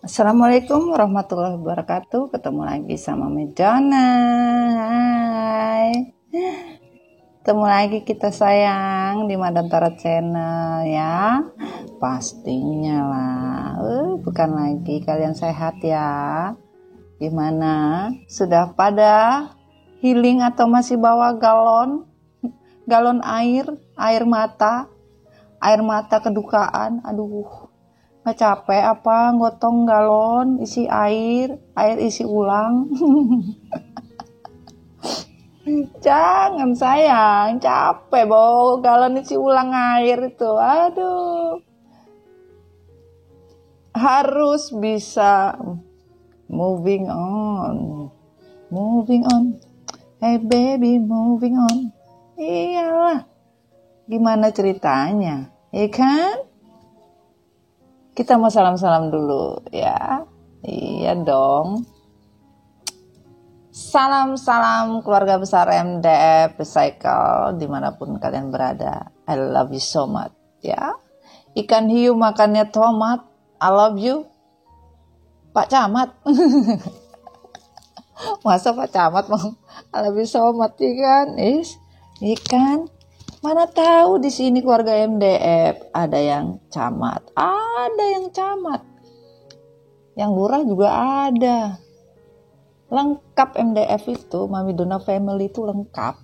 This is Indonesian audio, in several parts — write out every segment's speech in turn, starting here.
Assalamualaikum warahmatullahi wabarakatuh. Ketemu lagi sama Medana. Hai. Ketemu lagi kita sayang di Madantara Channel ya. Pastinya lah. Bukan lagi, kalian sehat ya. Gimana? Sudah pada healing atau masih bawa galon air mata kedukaan? Aduh. Nggak capek apa gotong galon isi air isi ulang. Jangan sayang, capek bawa galon isi ulang air itu. Aduh, harus bisa moving on, hey baby moving on. Iyalah, gimana ceritanya, ya kan? Kita mau salam-salam dulu ya. Iya dong. Salam keluarga besar MDF Recycle dimanapun kalian berada. I love you so much ya. Ikan hiu makannya tomat. I love you Pak Camat. Masa Pak Camat mau I love you so much ikan? Ikan. Mana tahu di sini keluarga MDF ada yang camat, yang lurah juga ada. Lengkap MDF itu, Mami Dona Family itu lengkap.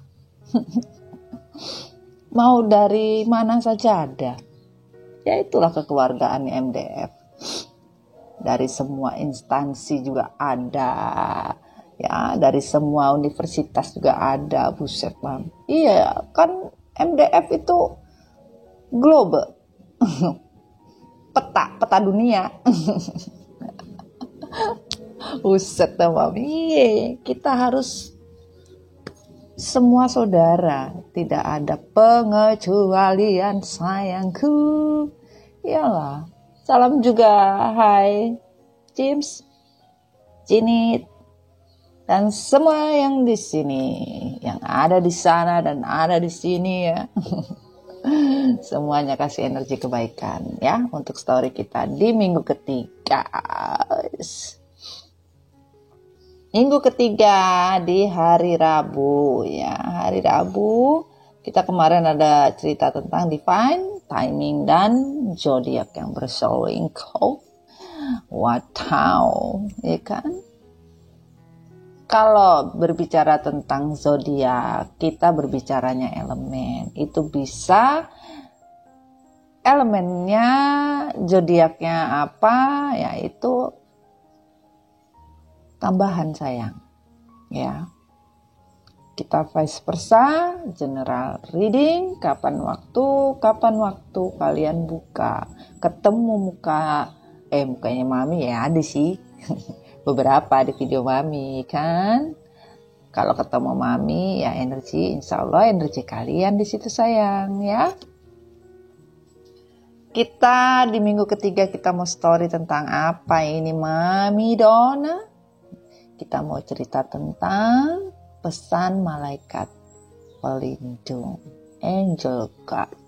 Mau dari mana saja ada. Ya itulah kekeluargaan MDF. Dari semua instansi juga ada. Ya, dari semua universitas juga ada. Buset, Mam. Iya, kan MDF itu global. peta dunia. Buset Mam. Iya, kita harus semua saudara, tidak ada pengecualian sayangku. Iyalah. Salam juga, hai James, Jinit, dan semua yang di sini, yang ada di sana dan ada di sini ya. Semuanya kasih energi kebaikan ya untuk story kita di minggu ketiga. Minggu ketiga di hari Rabu ya. Hari Rabu kita kemarin ada cerita tentang divine timing dan zodiak yang berselingkuh. Wow, ya kan? Kalau berbicara tentang zodiak, kita berbicaranya elemen. Itu bisa elemennya zodiaknya apa, yaitu tambahan sayang. Ya. Kita vice versa, general reading, kapan waktu kalian buka. Ketemu mukanya Mami ya ada sih. Beberapa di video Mami kan. Kalau ketemu Mami ya energi, insya Allah energi kalian di situ sayang ya. Kita di minggu ketiga kita mau story tentang apa ini Mami Dona? Kita mau cerita tentang pesan malaikat pelindung, angel guard.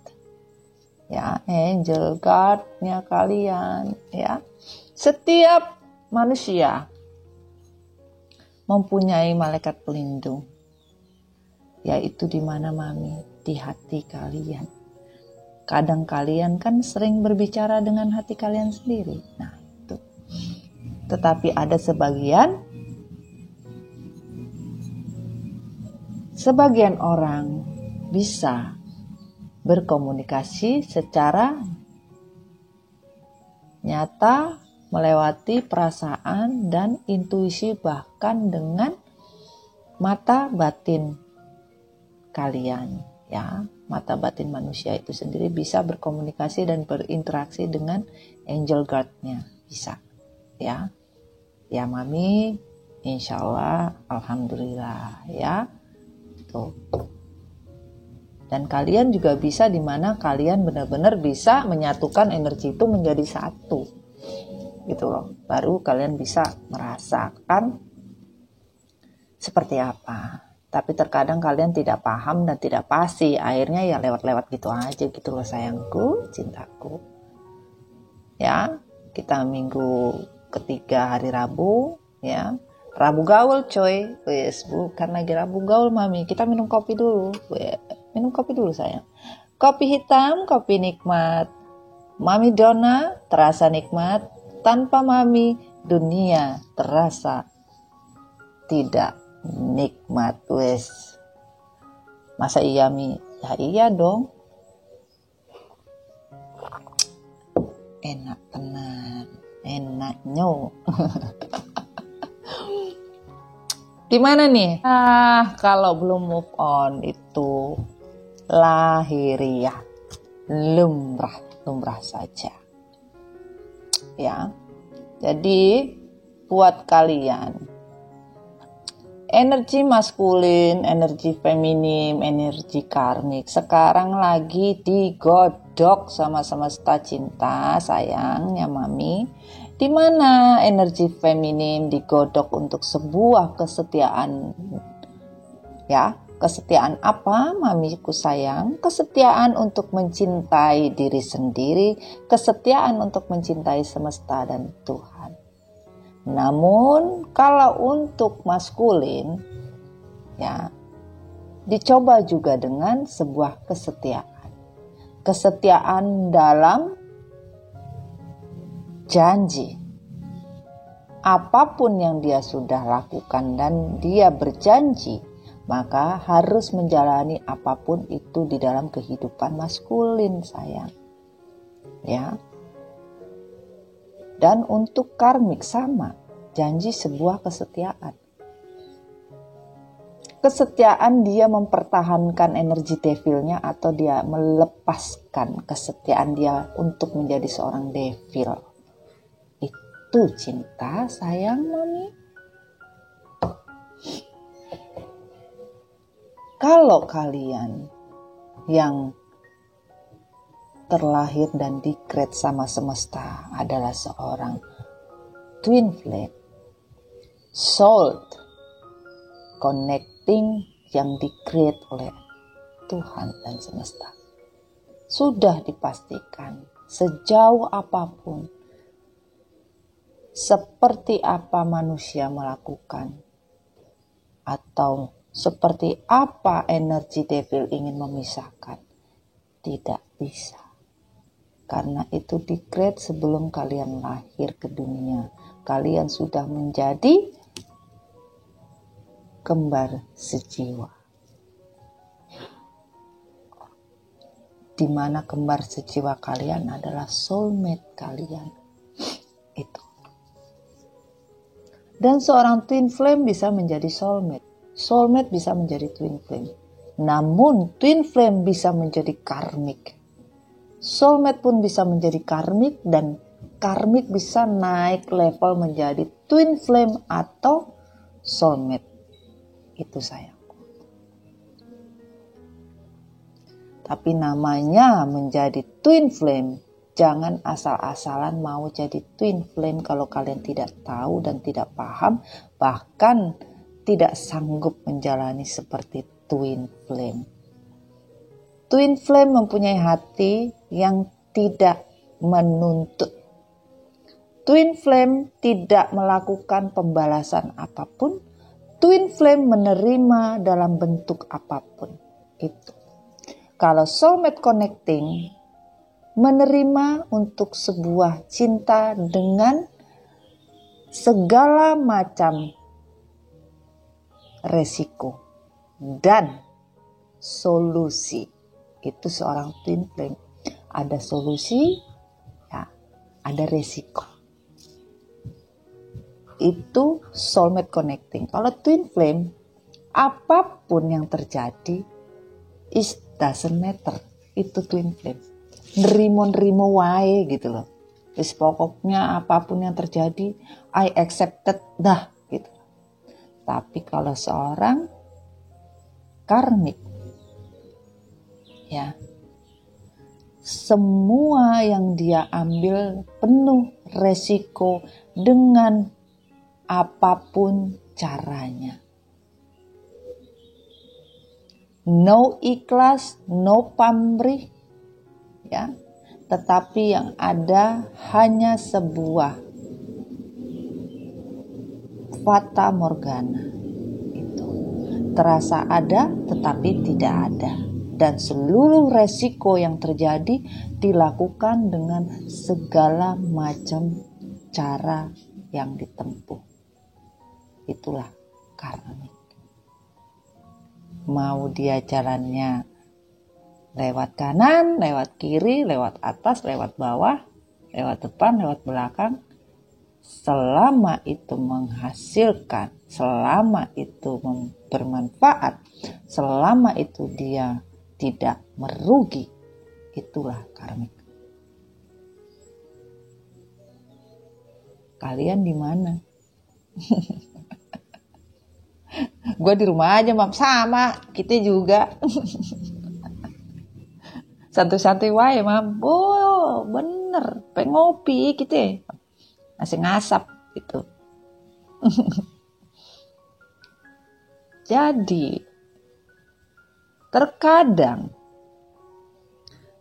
Ya, angel guard-nya kalian ya. Setiap manusia mempunyai malaikat pelindung, yaitu di mana Mami? Di hati kalian. Kadang kalian kan sering berbicara dengan hati kalian sendiri. Nah itu. Tetapi ada sebagian orang bisa berkomunikasi secara nyata melewati perasaan dan intuisi, bahkan dengan mata batin kalian ya. Mata batin manusia itu sendiri bisa berkomunikasi dan berinteraksi dengan angel guard-nya, bisa ya. Ya Mami, insya Allah, alhamdulillah ya. Tuh. Dan kalian juga bisa, dimana kalian benar-benar bisa menyatukan energi itu menjadi satu gitu loh. Baru kalian bisa merasakan seperti apa. Tapi terkadang kalian tidak paham dan tidak pasti, akhirnya ya lewat-lewat gitu aja gitu loh sayangku, cintaku. Ya, kita minggu ketiga hari Rabu, ya. Rabu gaul coy. Wes, bukan lagi Rabu gaul Mami. Kita minum kopi dulu. Minum kopi dulu sayang. Kopi hitam, kopi nikmat. Mami Donna terasa nikmat. Tanpa Mami, dunia terasa tidak nikmat. Wes. Masa iya Mi? Ya iya dong. Enak tenan. Enaknya. Gimana nih? Kalau belum move on itu lahiriah, lumrah saja. Ya. Jadi buat kalian, energi maskulin, energi feminim, energi karmik sekarang lagi digodok sama semesta cinta sayangnya Mami. Di mana energi feminim digodok untuk sebuah kesetiaan. Ya, kesetiaan apa Mamiku sayang? Kesetiaan untuk mencintai diri sendiri, kesetiaan untuk mencintai semesta dan Tuhan. Namun kalau untuk maskulin, ya, dicoba juga dengan sebuah kesetiaan. Kesetiaan dalam janji. Apapun yang dia sudah lakukan dan dia berjanji, maka harus menjalani apapun itu di dalam kehidupan maskulin sayang. Ya. Dan untuk karmik sama, janji sebuah kesetiaan. Kesetiaan dia mempertahankan energi devilnya atau dia melepaskan kesetiaan dia untuk menjadi seorang devil. Itu cinta sayang Mami. Kalau kalian yang terlahir dan di-create sama semesta adalah seorang twin flame, soul connecting yang di-create oleh Tuhan dan semesta, sudah dipastikan sejauh apapun, seperti apa manusia melakukan, atau seperti apa energi devil ingin memisahkan, tidak bisa. Karena itu di-create sebelum kalian lahir ke dunia. Kalian sudah menjadi kembar sejiwa. Di mana kembar sejiwa kalian adalah soulmate kalian. Itu. Dan seorang twin flame bisa menjadi soulmate. Soulmate bisa menjadi twin flame. Namun twin flame bisa menjadi karmik. Soulmate pun bisa menjadi karmik dan karmik bisa naik level menjadi twin flame atau soulmate. Itu sayangku. Tapi namanya menjadi twin flame. Jangan asal-asalan mau jadi twin flame kalau kalian tidak tahu dan tidak paham, bahkan tidak sanggup menjalani seperti twin flame. Twin flame mempunyai hati yang tidak menuntut. Twin flame tidak melakukan pembalasan apapun. Twin flame menerima dalam bentuk apapun. Itu. Kalau soulmate connecting, menerima untuk sebuah cinta dengan segala macam resiko dan solusi. Itu seorang twin flame. Ada solusi, ya, ada resiko. Itu soulmate connecting. Kalau twin flame, apapun yang terjadi, it doesn't matter. Itu twin flame. Nerimo wae gitu loh. Wis pokoknya apapun yang terjadi, I accepted dah gitu. Tapi kalau seorang karmik, ya, semua yang dia ambil penuh resiko dengan apapun caranya. No ikhlas, no pamrih, ya, tetapi yang ada hanya sebuah fata morgana. Itu terasa ada tetapi tidak ada. Dan seluruh resiko yang terjadi dilakukan dengan segala macam cara yang ditempuh. Itulah karmik. Mau dia jalannya lewat kanan, lewat kiri, lewat atas, lewat bawah, lewat depan, lewat belakang, selama itu menghasilkan, selama itu bermanfaat, selama itu dia tidak merugi, itulah karmik. Kalian di mana? Gue di rumah aja, Mam, sama kita juga. Santai-santai wae, Mam. Oh, bener, pengen ngopi kita. Masih ngasap gitu. Jadi terkadang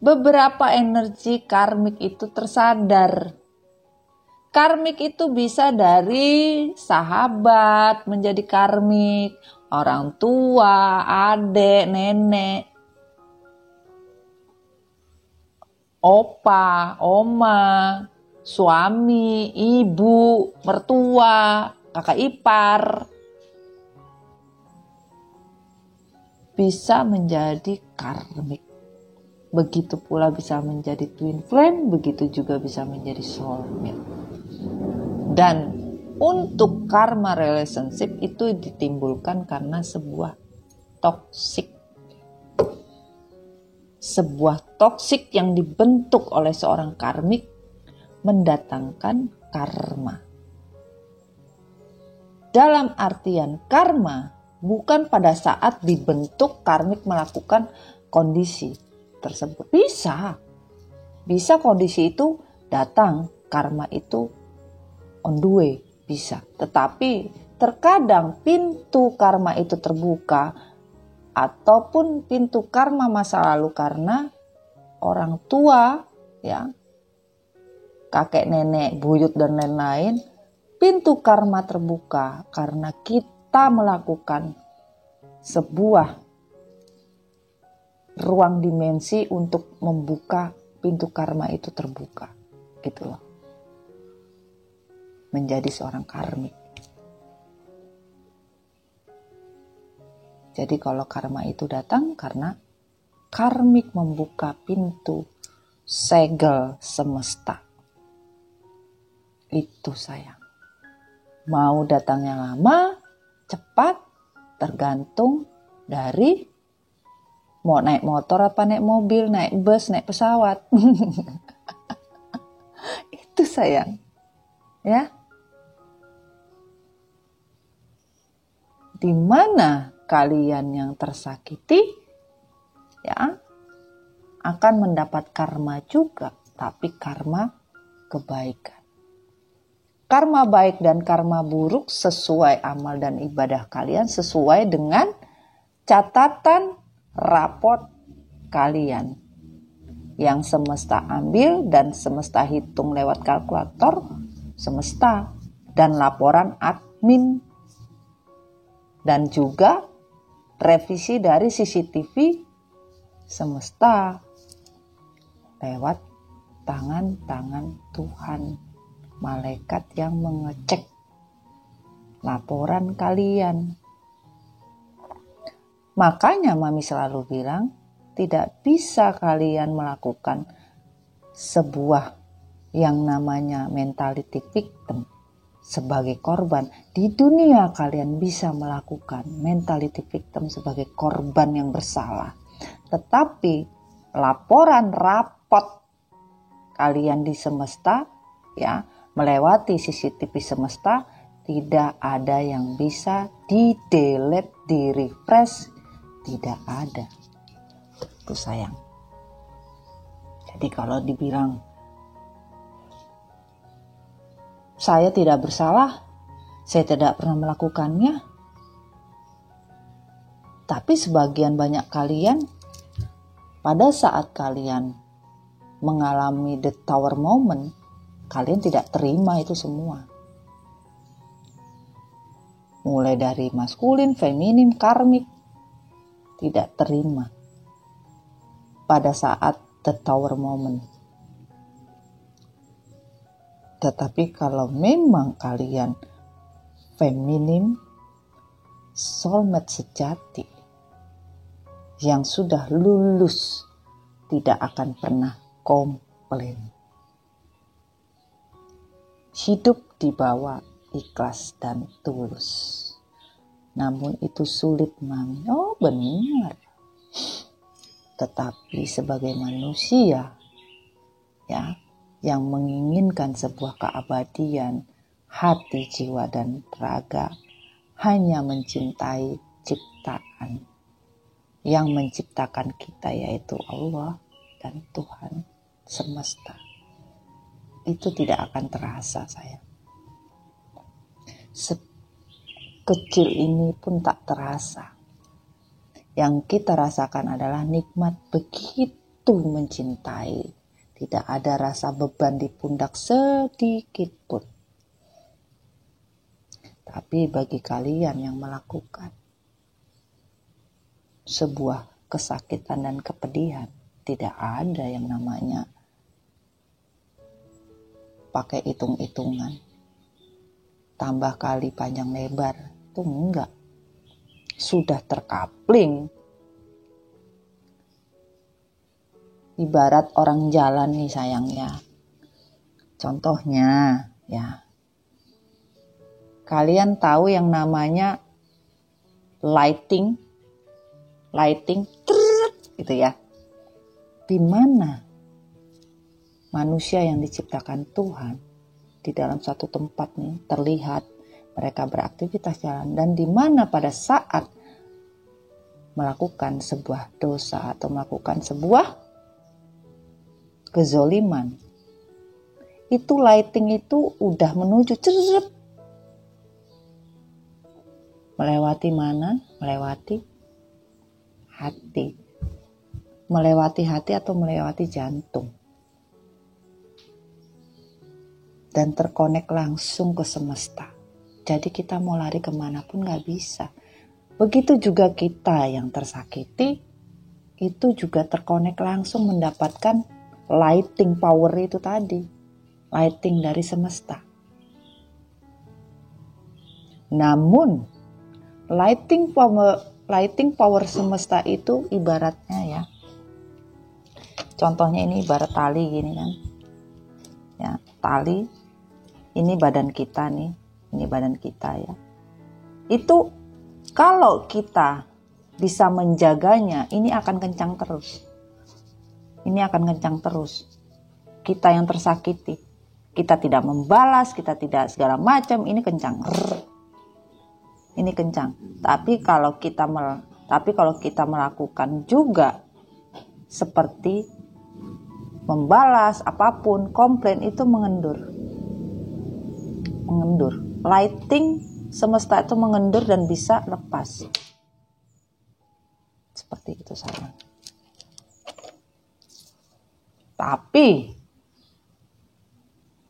beberapa energi karmik itu tersadar. Karmik itu bisa dari sahabat menjadi karmik, orang tua, adik, nenek, opa, oma, suami, ibu, mertua, kakak ipar. Bisa menjadi karmik. Begitu pula bisa menjadi twin flame, begitu juga bisa menjadi soulmate. Dan untuk karma relationship itu ditimbulkan karena sebuah toksik. Sebuah toksik yang dibentuk oleh seorang karmik mendatangkan karma. Dalam artian karma bukan pada saat dibentuk karmik melakukan kondisi tersebut. Bisa kondisi itu datang, karma itu on the way, bisa. Tetapi terkadang pintu karma itu terbuka ataupun pintu karma masa lalu karena orang tua, ya, kakek nenek, buyut dan lain-lain, pintu karma terbuka karena kita melakukan sebuah ruang dimensi untuk membuka pintu karma itu terbuka. Gitu loh. Menjadi seorang karmik. Jadi kalau karma itu datang karena karmik membuka pintu segel semesta. Itu sayang. Mau datangnya lama, cepat, tergantung dari mau naik motor apa naik mobil, naik bus, naik pesawat. Itu sayang. Ya. Di mana kalian yang tersakiti, ya, akan mendapat karma juga, tapi karma kebaikan. Karma baik dan karma buruk sesuai amal dan ibadah kalian, sesuai dengan catatan raport kalian yang semesta ambil dan semesta hitung lewat kalkulator semesta dan laporan admin dan juga revisi dari CCTV semesta lewat tangan-tangan Tuhan, malaikat yang mengecek laporan kalian. Makanya Mami selalu bilang, tidak bisa kalian melakukan sebuah yang namanya mentality victim sebagai korban. Di dunia kalian bisa melakukan mentality victim sebagai korban yang bersalah. Tetapi laporan rapot kalian di semesta, ya, melewati CCTV semesta, tidak ada yang bisa di-delete, di-refresh, tidak ada. Itu sayang. Jadi kalau dibilang saya tidak bersalah, saya tidak pernah melakukannya, tapi sebagian banyak kalian pada saat kalian mengalami the tower moment, kalian tidak terima itu semua. mulai dari maskulin, feminim, karmik, tidak terima pada saat the tower moment. Tetapi kalau memang kalian feminim, soulmate sejati yang sudah lulus, tidak akan pernah komplain. Hidup di bawah ikhlas dan tulus. Namun itu sulit, Mami. Oh, benar. Tetapi sebagai manusia ya, yang menginginkan sebuah keabadian hati, jiwa, dan raga, hanya mencintai ciptaan yang menciptakan kita, yaitu Allah dan Tuhan semesta. Itu tidak akan terasa, sayang. Sekecil ini pun tak terasa. Yang kita rasakan adalah nikmat begitu mencintai. Tidak ada rasa beban di pundak sedikit pun. Tapi bagi kalian yang melakukan sebuah kesakitan dan kepedihan, tidak ada yang namanya pakai hitung-hitungan, tambah kali panjang lebar, itu enggak. Sudah terkapling. Ibarat orang jalan nih, sayangnya. Contohnya ya, kalian tahu yang namanya lighting gitu ya. Di mana manusia yang diciptakan Tuhan di dalam satu tempat nih terlihat mereka beraktivitas jalan, dan di mana pada saat melakukan sebuah dosa atau melakukan sebuah kezoliman, itu lighting itu udah menuju cerep. Melewati mana? Melewati hati. Melewati hati atau melewati jantung. Dan terkonek langsung ke semesta. Jadi kita mau lari kemanapun gak bisa. Begitu juga kita yang tersakiti, itu juga terkonek langsung mendapatkan lighting power itu tadi. Lighting dari semesta. Namun, lighting power semesta itu ibaratnya ya. Contohnya ini ibarat tali gini kan. Ya, tali. Ini badan kita nih, ini badan kita ya. Itu kalau kita bisa menjaganya, ini akan kencang terus. Ini akan kencang terus. Kita yang tersakiti, kita tidak membalas, kita tidak segala macam, ini kencang. Ini kencang. Tapi kalau kita melakukan juga seperti membalas apapun, komplain, itu mengendur. Lighting semesta itu mengendur dan bisa lepas. Seperti itu, sayang. Tapi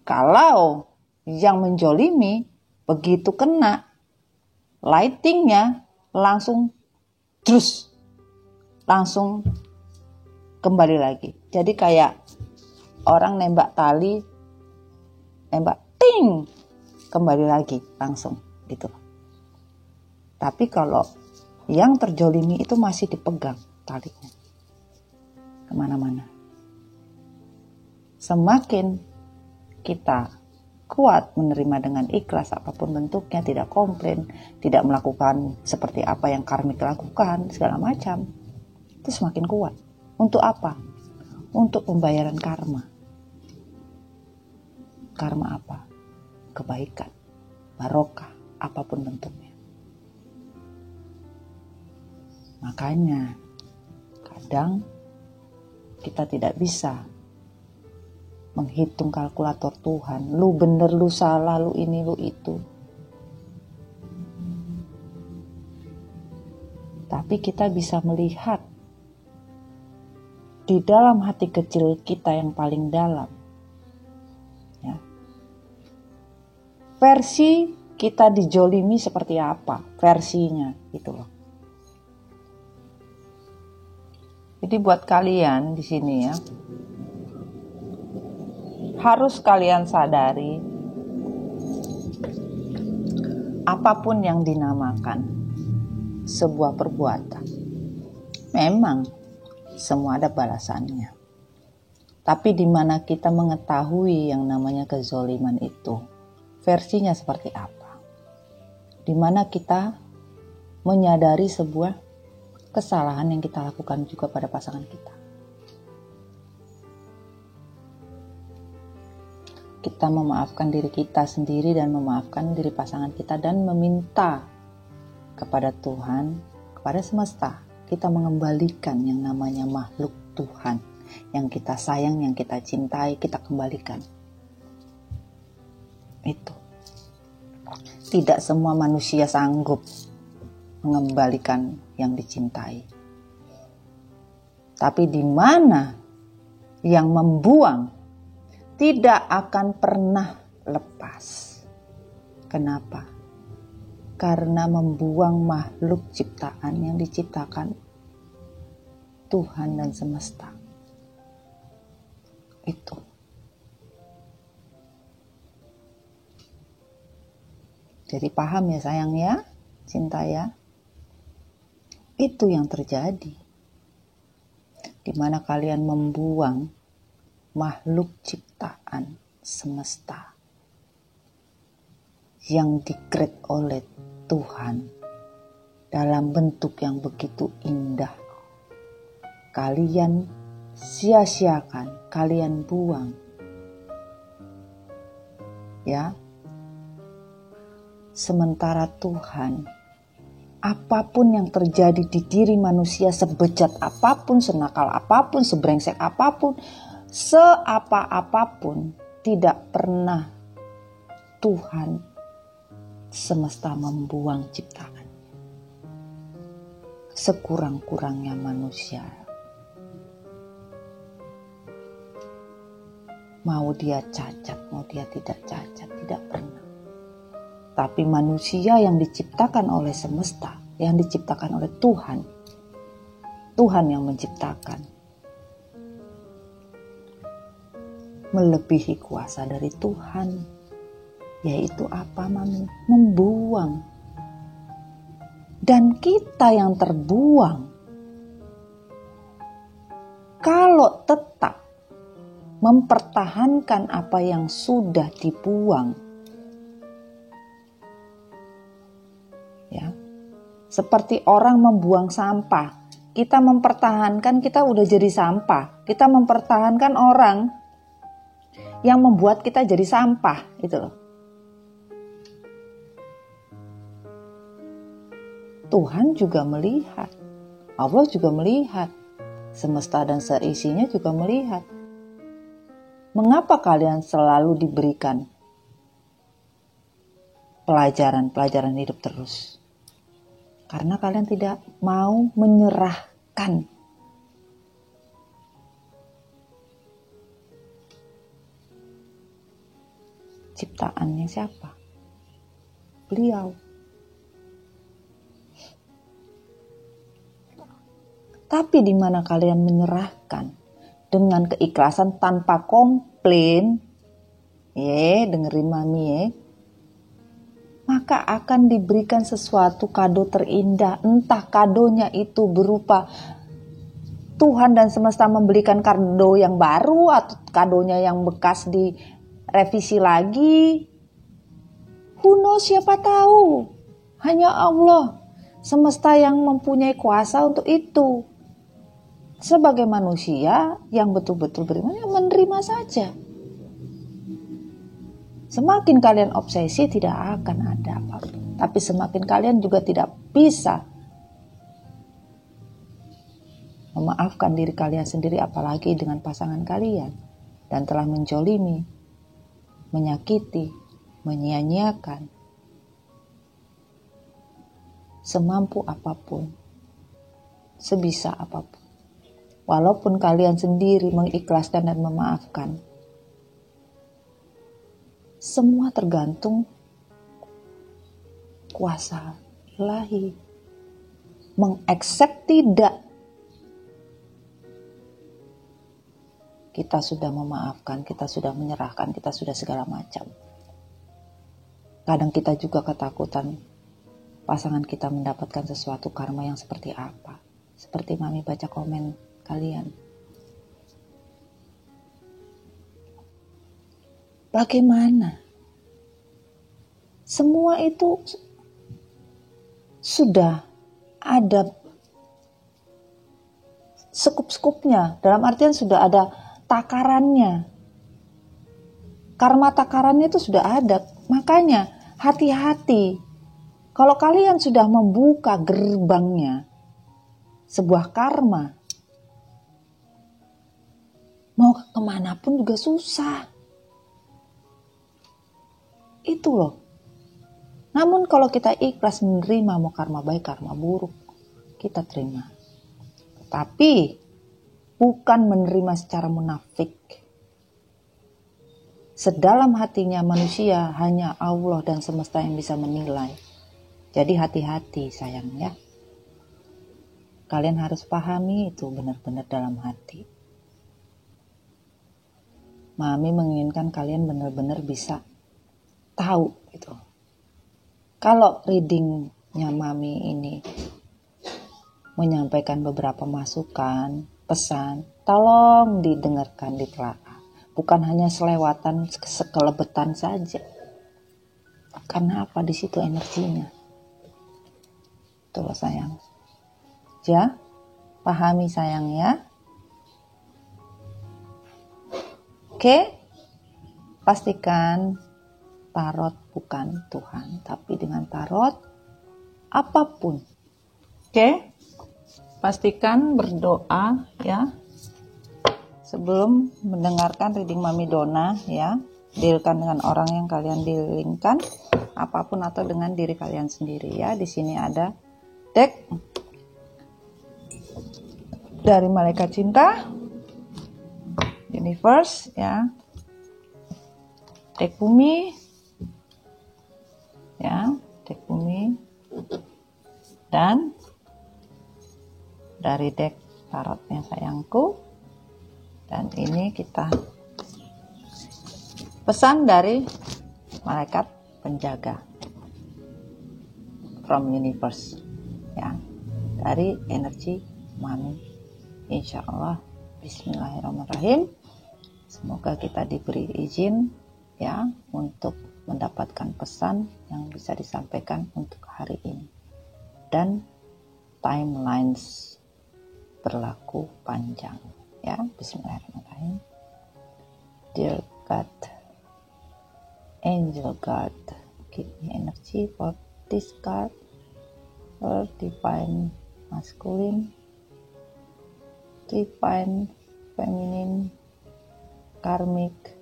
kalau yang menjolimi begitu kena lightingnya langsung kembali lagi. Jadi kayak orang nembak tali, nembak ting, kembali lagi langsung gitu. Tapi kalau yang terjolimi itu masih dipegang talinya kemana-mana. Semakin kita kuat menerima dengan ikhlas apapun bentuknya, tidak komplain, tidak melakukan seperti apa yang karmik lakukan, segala macam, itu semakin kuat. Untuk apa? Untuk pembayaran karma. Karma apa? Kebaikan, barokah, apapun bentuknya. Makanya kadang kita tidak bisa menghitung kalkulator Tuhan. Lu bener, lu salah, lu ini, lu itu. Tapi kita bisa melihat di dalam hati kecil kita yang paling dalam. Ya. Versi kita dijolimi seperti apa versinya gitu loh. Jadi buat kalian di sini ya, harus kalian sadari apapun yang dinamakan sebuah perbuatan, memang semua ada balasannya. Tapi di mana kita mengetahui yang namanya kezoliman itu, versinya seperti apa? Di mana kita menyadari sebuah kesalahan yang kita lakukan juga pada pasangan kita. Kita memaafkan diri kita sendiri dan memaafkan diri pasangan kita dan meminta kepada Tuhan, kepada semesta, kita mengembalikan yang namanya makhluk Tuhan yang kita sayang, yang kita cintai, kita kembalikan. Itu. Tidak semua manusia sanggup mengembalikan yang dicintai. Tapi di mana yang membuang tidak akan pernah lepas. Kenapa? Karena membuang makhluk ciptaan yang diciptakan Tuhan dan semesta. Itu. Jadi paham ya sayang ya, cinta ya. Itu yang terjadi. Di mana kalian membuang makhluk ciptaan semesta yang di-create oleh Tuhan dalam bentuk yang begitu indah. Kalian sia-siakan, kalian buang. Ya. Sementara Tuhan, apapun yang terjadi di diri manusia, sebejat apapun, senakal apapun, sebrengsek apapun, seapa-apapun, tidak pernah Tuhan semesta membuang ciptaan. Sekurang-kurangnya manusia. Mau dia cacat, mau dia tidak cacat, tidak pernah. Tapi manusia yang diciptakan oleh semesta, yang diciptakan oleh Tuhan, Tuhan yang menciptakan, melebihi kuasa dari Tuhan, yaitu apa, Mami? Membuang. Dan kita yang terbuang, kalau tetap mempertahankan apa yang sudah dibuang, ya, seperti orang membuang sampah, kita mempertahankan, kita udah jadi sampah. Kita mempertahankan orang yang membuat kita jadi sampah, itu loh. Tuhan juga melihat, Allah juga melihat, semesta dan seisinya juga melihat. Mengapa kalian selalu diberikan pelajaran hidup terus? Karena kalian tidak mau menyerahkan ciptaannya siapa? Beliau. Tapi di mana kalian menyerahkan dengan keikhlasan tanpa komplain, dengerin Mami maka akan diberikan sesuatu kado terindah. Entah kadonya itu berupa Tuhan dan semesta memberikan kado yang baru, atau kadonya yang bekas direvisi lagi. Who knows, siapa tahu. Hanya Allah semesta yang mempunyai kuasa untuk itu. Sebagai manusia yang betul-betul beriman, ya menerima saja. Semakin kalian obsesi, tidak akan ada apa-apa. Tapi semakin kalian juga tidak bisa memaafkan diri kalian sendiri, apalagi dengan pasangan kalian, dan telah menjolimi, menyakiti, menyia-nyiakan, semampu apapun, sebisa apapun. Walaupun kalian sendiri mengikhlaskan dan memaafkan, semua tergantung kuasa ilahi. Mengaccept tidak. Kita sudah memaafkan, kita sudah menyerahkan, kita sudah segala macam. Kadang kita juga ketakutan pasangan kita mendapatkan sesuatu karma yang seperti apa. Seperti Mami baca komen kalian. Bagaimana? Semua itu sudah ada skup-skupnya. Dalam artian sudah ada takarannya. Karma takarannya itu sudah ada. Makanya hati-hati. Kalau kalian sudah membuka gerbangnya sebuah karma, mau kemanapun juga susah. Itu loh. Namun kalau kita ikhlas menerima mau karma baik, karma buruk, kita terima. Tapi bukan menerima secara munafik. Sedalam hatinya manusia hanya Allah dan semesta yang bisa menilai. Jadi hati-hati sayang ya. Kalian harus pahami itu benar-benar dalam hati. Mami menginginkan kalian benar-benar bisa tahu gitu. Kalau readingnya Mami ini menyampaikan beberapa masukan, pesan, tolong didengarkan, ditelaah. Bukan hanya selewatan, sekelebetan saja. Karena apa? Di situ energinya. Tuh sayang. Ya, pahami sayang ya. Oke, pastikan tarot bukan Tuhan, tapi dengan tarot apapun. Oke, pastikan berdoa ya sebelum mendengarkan reading Mami Dona ya. Dealkan dengan orang yang kalian dealingkan, apapun atau dengan diri kalian sendiri ya. Di sini ada deck dari Malaikat Cinta, Universe ya, deck bumi. Ya, deck bumi dan dari deck tarotnya sayangku. Dan ini kita pesan dari malaikat penjaga from universe ya, dari energi Mami. Insya Allah, bismillahirrahmanirrahim. Semoga kita diberi izin ya untuk mendapatkan pesan yang bisa disampaikan untuk hari ini. Dan timelines berlaku panjang ya. Bismillahirrahmanirrahim. Dear God, Angel God, give me energy for this card, for divine masculine, divine feminine, karmic,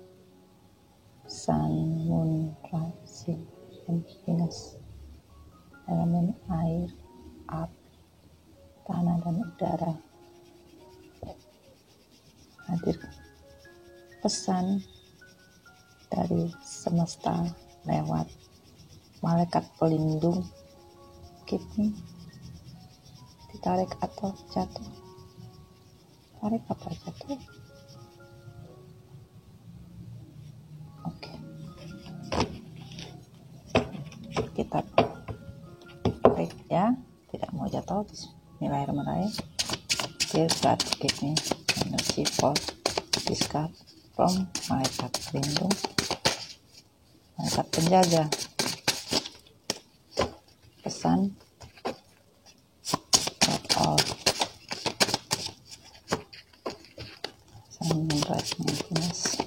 Sun, Moon, Rising, and Venus, elemen air, api, tanah dan udara. Hadir pesan dari semesta lewat malaikat pelindung. Kidney ditarik atau jatuh, tarik atau jatuh. Kita tarik ya, tidak mau jatuh. Bismillahirrahmanirrahim. Dear God, give me energy for this card from malaikat pelindung, malaikat penjaga. Pesan for all Sun, Moon, Rising, and Venus,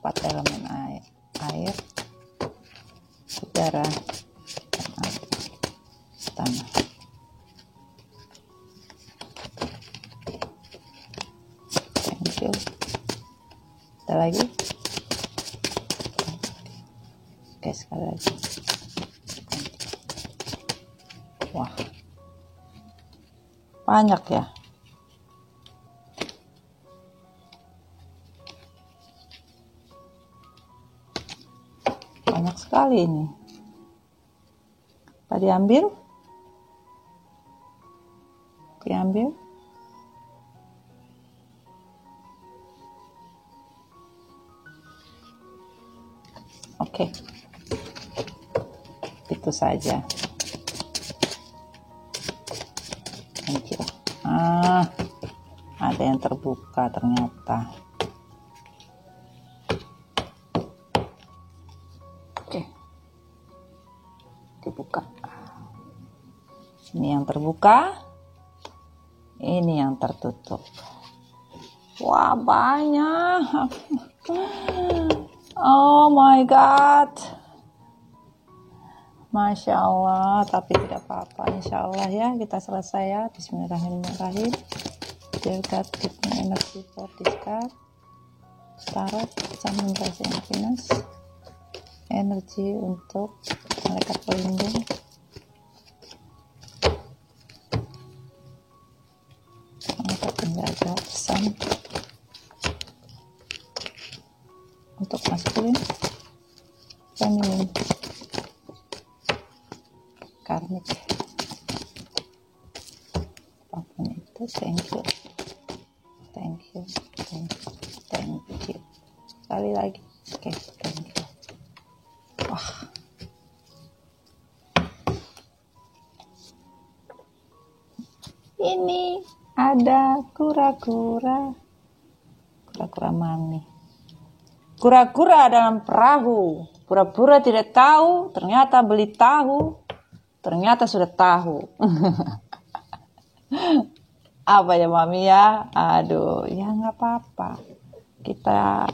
4 elemen air, udara, dan api, tanah. Thank you. Ada lagi? Oke, sekali lagi. Wah, banyak ya. Banyak sekali. sekali ini. Apa diambil? Diambil. Oke. Itu saja. Thank you. Ada yang terbuka ternyata. Oke. Dibuka. Ini yang terbuka. Ini yang tertutup. Wah, banyak. Oh my god. Masya Allah, tapi tidak apa-apa. Insya Allah ya, kita selesai ya. Bismillahirrahmanirrahim. Dear God, give me energy for this card. Tarot, Sun, Rising, Venus. Energi untuk malaikat pelindung. Malaikat penjaga, Sun. Untuk maskulin, feminin, karmik, apapun itu. Thank you, thank you, thank you, thank you. Sekali lagi, oke, thank you. Wah, ini ada kura-kura mani. Kura-kura dalam perahu, pura-pura tidak tahu, ternyata beli tahu, ternyata sudah tahu. Apa ya Mami ya? Aduh, ya nggak apa-apa. Kita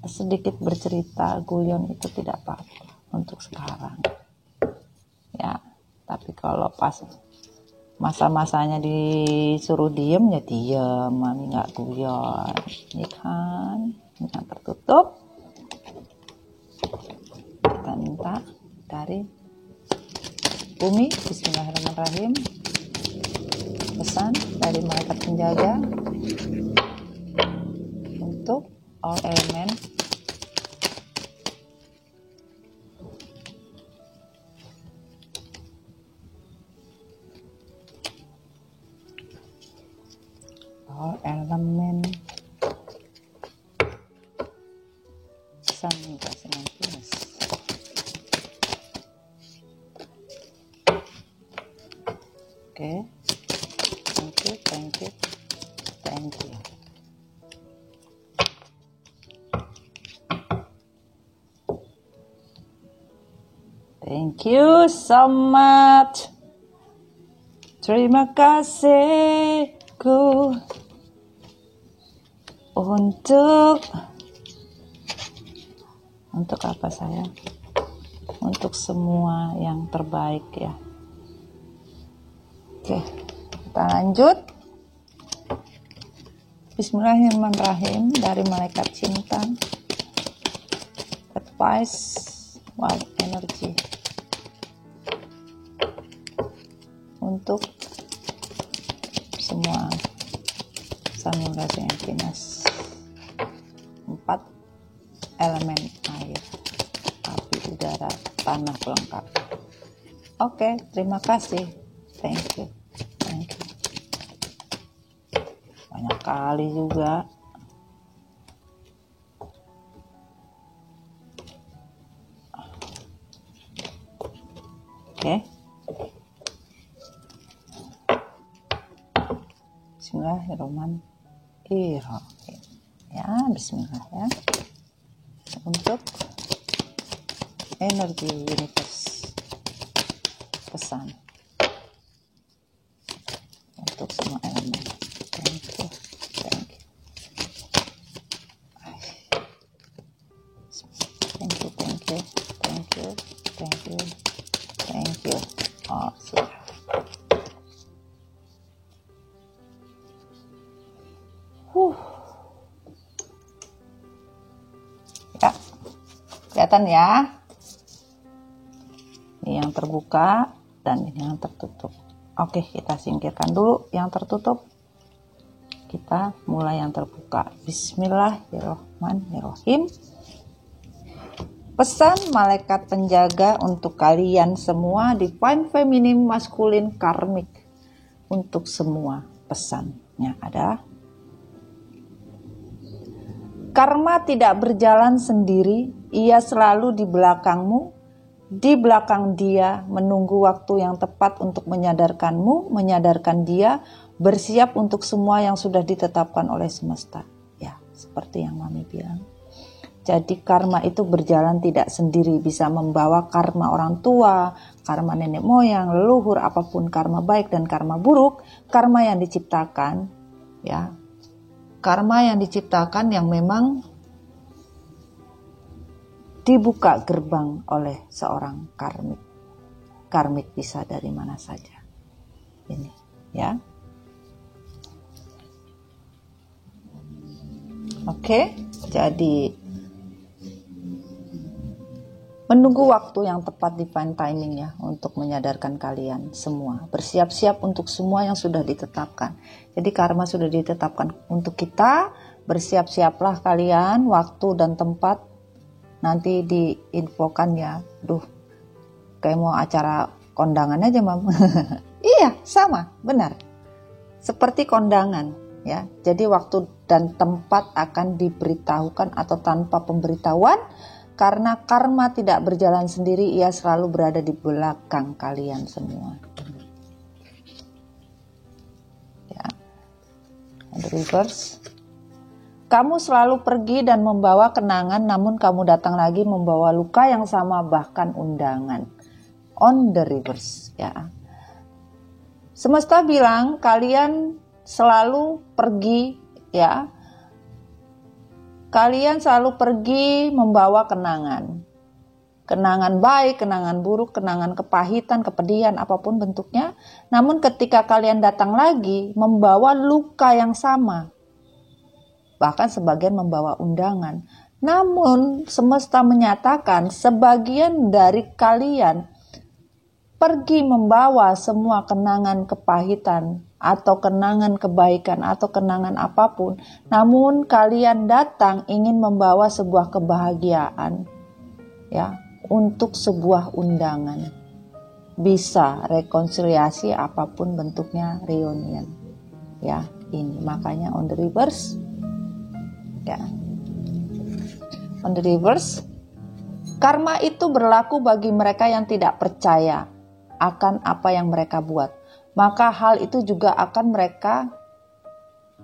sedikit bercerita, guyon itu tidak apa-apa untuk sekarang. Ya, tapi kalau pas masa-masanya disuruh diem ya diem, Mami nggak guyon, ya kan? Ini yang tertutup. Kita minta dari bumi, Bismillahirrahmanirrahim, pesan dari malaikat penjaga untuk all elemen Sun, Rising, Venus. Oke, thank you, thank you, thank you. Thank you so much. Terima kasihku untuk apa sayang? Untuk semua yang terbaik ya. Oke, kita lanjut. Bismillahirrahmanirrahim dari malaikat cinta. Advice, wow, energi untuk semua Sun, Rising, Venus. 4 elemen air, api, udara, tanah pelengkap. Oke, terima kasih. Thank you. Thank you. Banyak kali juga. Oke. Bismillahirrahmanirrahim. Ya, bismillah ya. Untuk energi universe, pesan untuk semua elemen. Thank you, thank you, thank you, thank you, thank you, thank you, thank you. Oh, siap. Ya, kelihatan ya. Ini yang terbuka dan ini yang tertutup. Oke, kita singkirkan dulu yang tertutup. Kita mulai yang terbuka. Bismillahirrahmanirrahim. Pesan malaikat penjaga untuk kalian semua, divine feminine masculine karmik, untuk semua. Pesannya ada: karma tidak berjalan sendiri, ia selalu di belakangmu, di belakang dia, menunggu waktu yang tepat untuk menyadarkanmu, menyadarkan dia, bersiap untuk semua yang sudah ditetapkan oleh semesta. Ya, seperti yang Mami bilang. Jadi karma itu berjalan tidak sendiri, bisa membawa karma orang tua, karma nenek moyang, leluhur, apapun karma baik dan karma buruk, karma yang diciptakan, ya. Karma yang diciptakan yang memang dibuka gerbang oleh seorang karmik. Karmik bisa dari mana saja. Ini, ya. Oke, jadi menunggu waktu yang tepat, divine timing ya, untuk menyadarkan kalian semua. Bersiap-siap untuk semua yang sudah ditetapkan. Jadi karma sudah ditetapkan untuk kita, bersiap-siaplah kalian, waktu dan tempat nanti diinfokan ya. Kayak mau acara kondangan aja, Mam. Iya, sama, benar. Seperti kondangan ya. Jadi waktu dan tempat akan diberitahukan atau tanpa pemberitahuan. Karena karma tidak berjalan sendiri, ia selalu berada di belakang kalian semua. Ya. The reverse. Kamu selalu pergi dan membawa kenangan, namun kamu datang lagi membawa luka yang sama, bahkan undangan. On the reverse. Ya. Semesta bilang kalian selalu pergi, ya. Kalian selalu pergi membawa kenangan. Kenangan baik, kenangan buruk, kenangan kepahitan, kepedihan, apapun bentuknya. Namun ketika kalian datang lagi, membawa luka yang sama. Bahkan sebagian membawa undangan. Namun semesta menyatakan sebagian dari kalian pergi membawa semua kenangan kepahitan atau kenangan kebaikan atau kenangan apapun, namun kalian datang ingin membawa sebuah kebahagiaan ya, untuk sebuah undangan. Bisa rekonsiliasi apapun bentuknya, reunion. Ya, ini makanya on the reverse. Ya. On the reverse, karma itu berlaku bagi mereka yang tidak percaya akan apa yang mereka buat. Maka hal itu juga mereka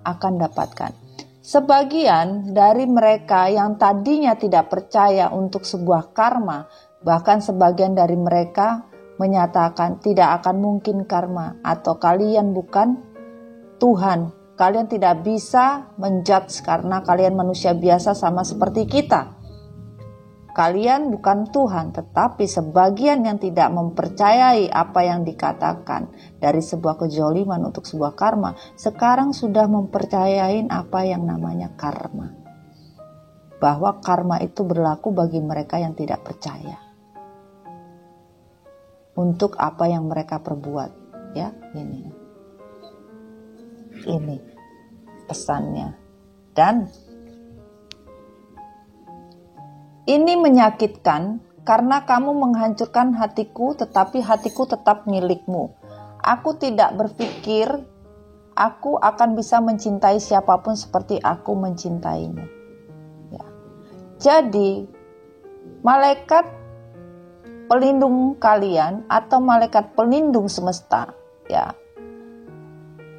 akan dapatkan. Sebagian dari mereka yang tadinya tidak percaya untuk sebuah karma, bahkan sebagian dari mereka menyatakan tidak akan mungkin karma, atau kalian bukan Tuhan. Kalian tidak bisa menjudge karena kalian manusia biasa sama seperti kita. Kalian bukan Tuhan, tetapi sebagian yang tidak mempercayai apa yang dikatakan dari sebuah kezoliman untuk sebuah karma, sekarang sudah mempercayai apa yang namanya karma. Bahwa karma itu berlaku bagi mereka yang tidak percaya. Untuk apa yang mereka perbuat. Ya, ini pesannya. Dan ini menyakitkan karena kamu menghancurkan hatiku, tetapi hatiku tetap milikmu. Aku tidak berpikir aku akan bisa mencintai siapapun seperti aku mencintaimu. Ya. Jadi, malaikat pelindung kalian atau malaikat pelindung semesta, ya.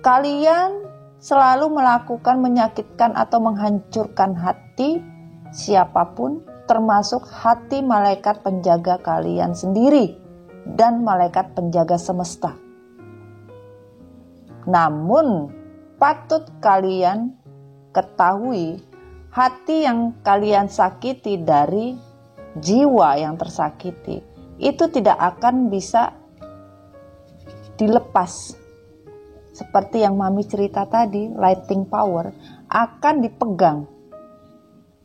Kalian selalu melakukan menyakitkan atau menghancurkan hati siapapun, termasuk hati malaikat penjaga kalian sendiri dan malaikat penjaga semesta. Namun patut kalian ketahui, hati yang kalian sakiti dari jiwa yang tersakiti itu tidak akan bisa dilepas. Seperti yang Mami cerita tadi, lighting power akan dipegang.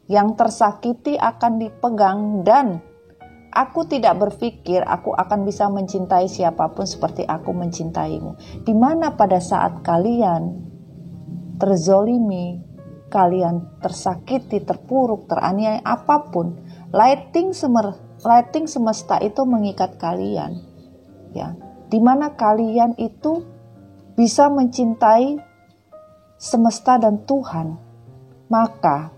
Yang tersakiti akan dipegang, dan aku tidak berpikir aku akan bisa mencintai siapapun seperti aku mencintaimu. Di mana pada saat kalian terzolimi, kalian tersakiti, terpuruk, teraniaya apapun, Lighting semesta itu mengikat kalian, ya, dimana kalian itu bisa mencintai semesta dan Tuhan. Maka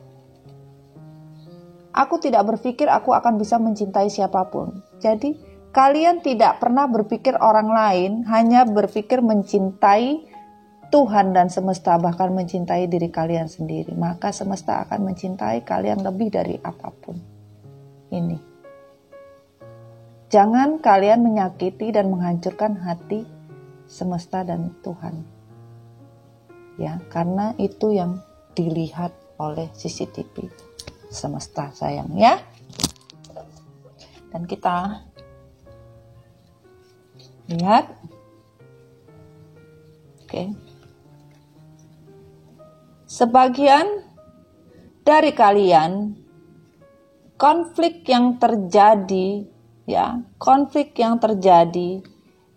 aku tidak berpikir aku akan bisa mencintai siapapun. Jadi kalian tidak pernah berpikir orang lain, hanya berpikir mencintai Tuhan dan semesta, bahkan mencintai diri kalian sendiri. Maka semesta akan mencintai kalian lebih dari apapun. Ini. Jangan kalian menyakiti dan menghancurkan hati semesta dan Tuhan. Ya, karena itu yang dilihat oleh CCTV semesta, sayang, ya. Dan kita lihat. Oke. Sebagian dari kalian, konflik yang terjadi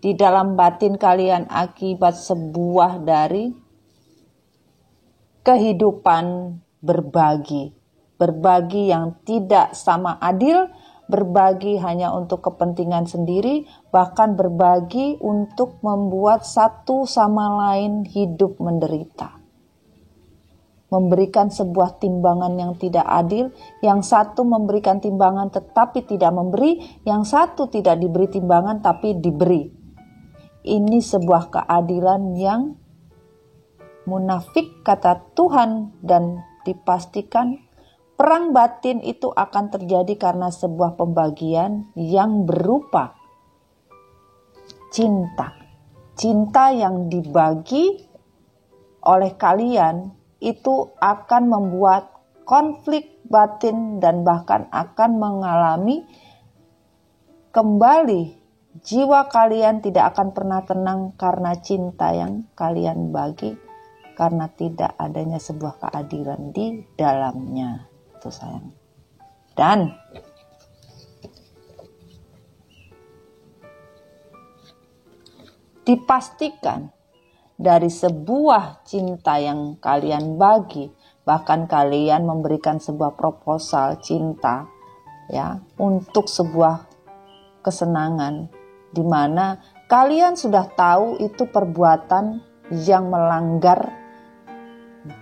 di dalam batin kalian akibat sebuah dari kehidupan berbagi yang tidak sama adil, berbagi hanya untuk kepentingan sendiri, bahkan berbagi untuk membuat satu sama lain hidup menderita. Memberikan sebuah timbangan yang tidak adil, yang satu memberikan timbangan tetapi tidak memberi, yang satu tidak diberi timbangan tapi diberi. Ini sebuah keadilan yang munafik, kata Tuhan, dan dipastikan perang batin itu akan terjadi karena sebuah pembagian yang berupa cinta. Cinta yang dibagi oleh kalian itu akan membuat konflik batin dan bahkan akan mengalami kembali jiwa kalian tidak akan pernah tenang karena cinta yang kalian bagi, karena tidak adanya sebuah keadilan di dalamnya. Itu sayang. Dan dipastikan dari sebuah cinta yang kalian bagi, bahkan kalian memberikan sebuah proposal cinta, ya, untuk sebuah kesenangan, di mana kalian sudah tahu itu perbuatan yang melanggar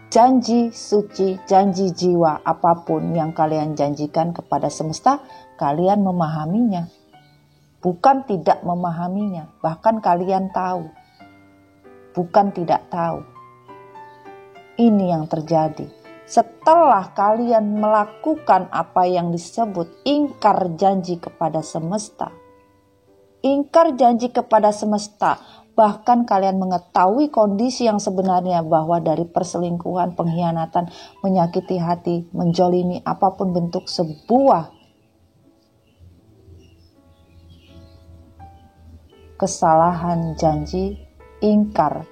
janji suci, janji jiwa, apapun yang kalian janjikan kepada semesta, kalian memahaminya. Bukan tidak memahaminya, bahkan kalian tahu. Bukan tidak tahu. Ini yang terjadi. Setelah kalian melakukan apa yang disebut ingkar janji kepada semesta. Ingkar janji kepada semesta. Bahkan kalian mengetahui kondisi yang sebenarnya bahwa dari perselingkuhan, pengkhianatan, menyakiti hati, menjolimi apapun bentuk sebuah kesalahan janji, ingkar,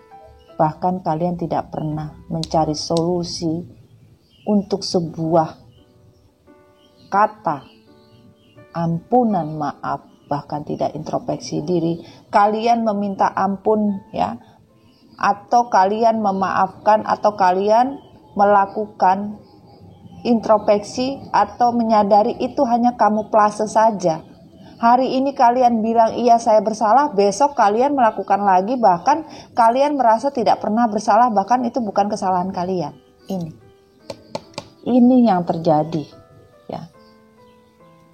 bahkan kalian tidak pernah mencari solusi untuk sebuah kata ampunan, maaf, bahkan tidak introspeksi diri. Kalian meminta ampun, ya, atau kalian memaafkan, atau kalian melakukan introspeksi atau menyadari itu hanya kamuflase saja. Hari ini kalian bilang iya saya bersalah, besok kalian melakukan lagi, bahkan kalian merasa tidak pernah bersalah, bahkan itu bukan kesalahan kalian. Ini yang terjadi, ya.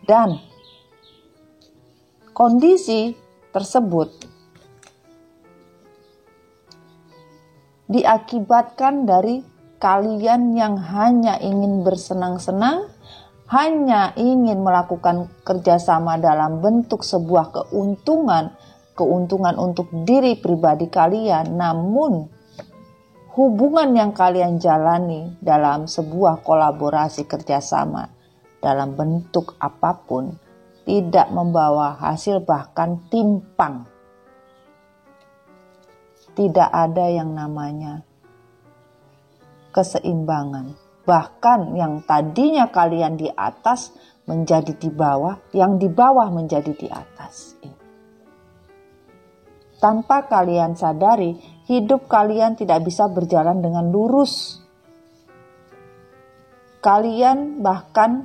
Dan kondisi tersebut diakibatkan dari kalian yang hanya ingin bersenang-senang, hanya ingin melakukan kerjasama dalam bentuk sebuah keuntungan untuk diri pribadi kalian, namun hubungan yang kalian jalani dalam sebuah kolaborasi kerjasama dalam bentuk apapun tidak membawa hasil, bahkan timpang. Tidak ada yang namanya keseimbangan. Bahkan yang tadinya kalian di atas menjadi di bawah, yang di bawah menjadi di atas. Tanpa kalian sadari, hidup kalian tidak bisa berjalan dengan lurus. Kalian bahkan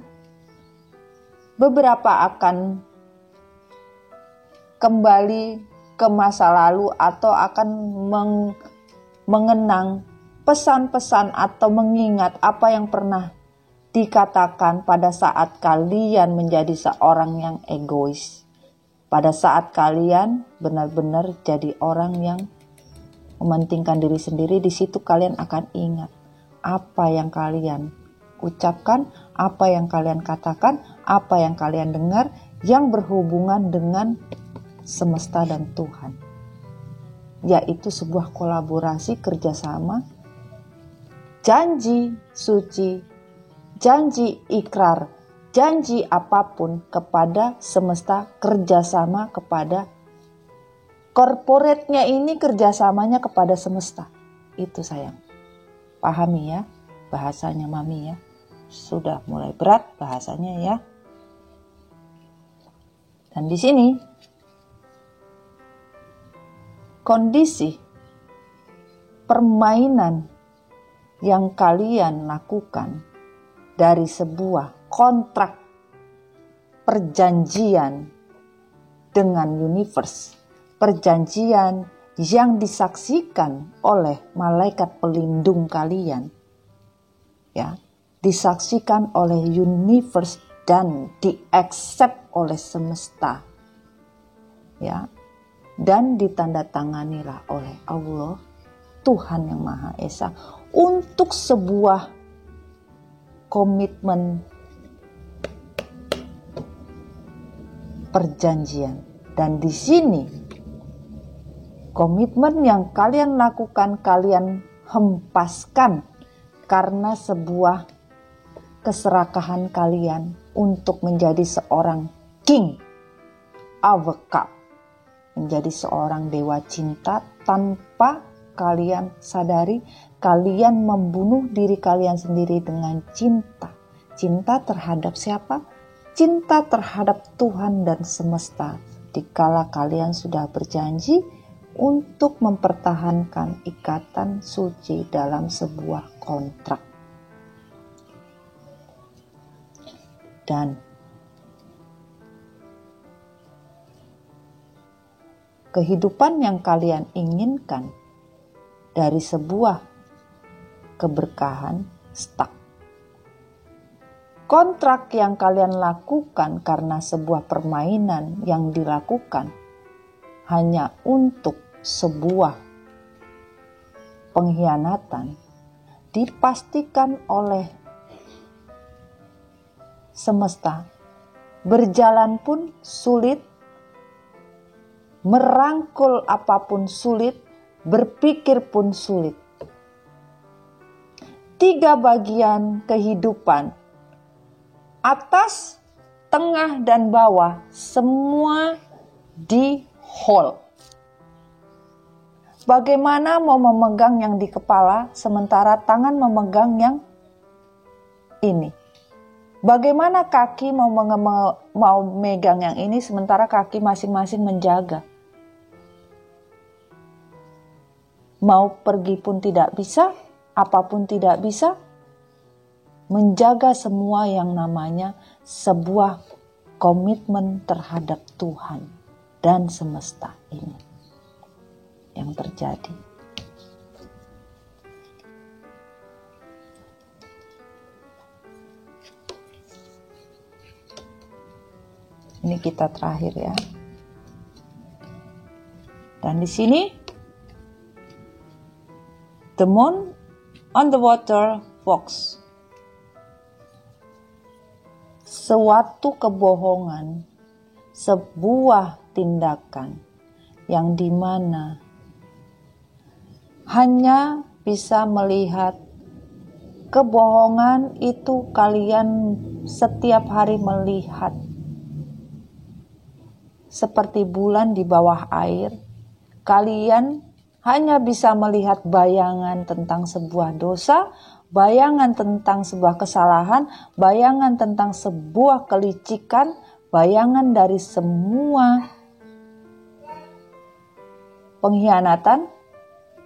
beberapa akan kembali ke masa lalu atau akan mengenang pesan-pesan atau mengingat apa yang pernah dikatakan pada saat kalian menjadi seorang yang egois. Pada saat kalian benar-benar jadi orang yang mementingkan diri sendiri, di situ kalian akan ingat apa yang kalian ucapkan, apa yang kalian katakan, apa yang kalian dengar yang berhubungan dengan semesta dan Tuhan. Yaitu sebuah kolaborasi kerjasama, janji suci, janji ikrar, janji apapun kepada semesta, kerjasama kepada korporatnya ini, kerjasamanya kepada semesta. Itu sayang. Pahami ya bahasanya Mami ya. Sudah mulai berat bahasanya ya. Dan di sini kondisi permainan yang kalian lakukan dari sebuah kontrak perjanjian dengan universe, perjanjian yang disaksikan oleh malaikat pelindung kalian, ya, disaksikan oleh universe dan di-accept oleh semesta, ya, dan ditandatanganilah oleh Allah, Tuhan yang Maha Esa, untuk sebuah komitmen perjanjian. Dan di sini komitmen yang kalian lakukan, kalian hempaskan karena sebuah keserakahan kalian untuk menjadi seorang king of a cup, menjadi seorang dewa cinta. Tanpa kalian sadari, kalian membunuh diri kalian sendiri dengan cinta. Cinta terhadap siapa? Cinta terhadap Tuhan dan semesta. Dikala kalian sudah berjanji untuk mempertahankan ikatan suci dalam sebuah kontrak. Dan kehidupan yang kalian inginkan dari sebuah keberkahan stuck. Kontrak yang kalian lakukan karena sebuah permainan yang dilakukan hanya untuk sebuah pengkhianatan, dipastikan oleh semesta. Berjalan pun sulit, merangkul apapun sulit, berpikir pun sulit. 3 bagian kehidupan, atas, tengah, dan bawah, semua di hold. Bagaimana mau memegang yang di kepala sementara tangan memegang yang ini? Bagaimana kaki mau megang yang ini sementara kaki masing-masing menjaga? Mau pergi pun tidak bisa, apapun tidak bisa. Menjaga semua yang namanya sebuah komitmen terhadap Tuhan dan semesta ini yang terjadi. Ini kita terakhir ya. Dan di sini the moon on the water fox. Suatu kebohongan, sebuah tindakan yang dimana hanya bisa melihat kebohongan itu. Kalian setiap hari melihat seperti bulan di bawah air. Kalian hanya bisa melihat bayangan tentang sebuah dosa, bayangan tentang sebuah kesalahan, bayangan tentang sebuah kelicikan, bayangan dari semua pengkhianatan,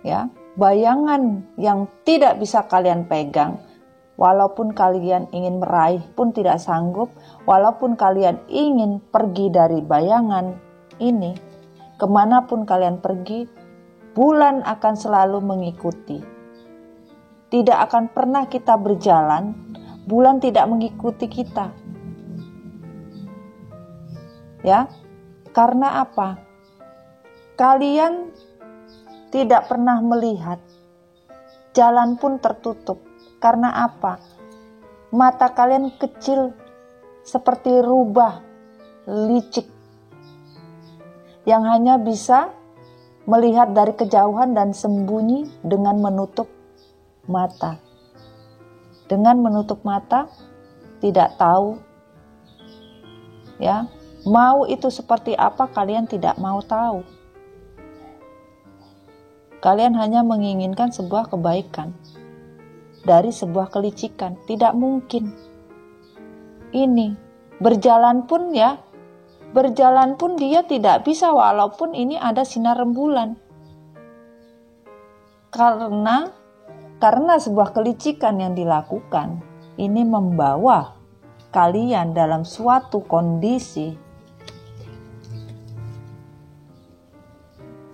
ya, bayangan yang tidak bisa kalian pegang, Walaupun kalian ingin meraih pun tidak sanggup, walaupun kalian ingin pergi dari bayangan ini, kemanapun kalian pergi, bulan akan selalu mengikuti. Tidak akan pernah kita berjalan, bulan tidak mengikuti kita. Ya, karena apa? Kalian tidak pernah melihat, jalan pun tertutup. Karena apa? Mata kalian kecil seperti rubah licik yang hanya bisa melihat dari kejauhan dan sembunyi dengan menutup mata. Dengan menutup mata, tidak tahu, ya, mau itu seperti apa kalian tidak mau tahu. Kalian hanya menginginkan sebuah kebaikan dari sebuah kelicikan. Tidak mungkin. Ini berjalan pun dia tidak bisa walaupun ini ada sinar rembulan. Karena sebuah kelicikan yang dilakukan ini membawa kalian dalam suatu kondisi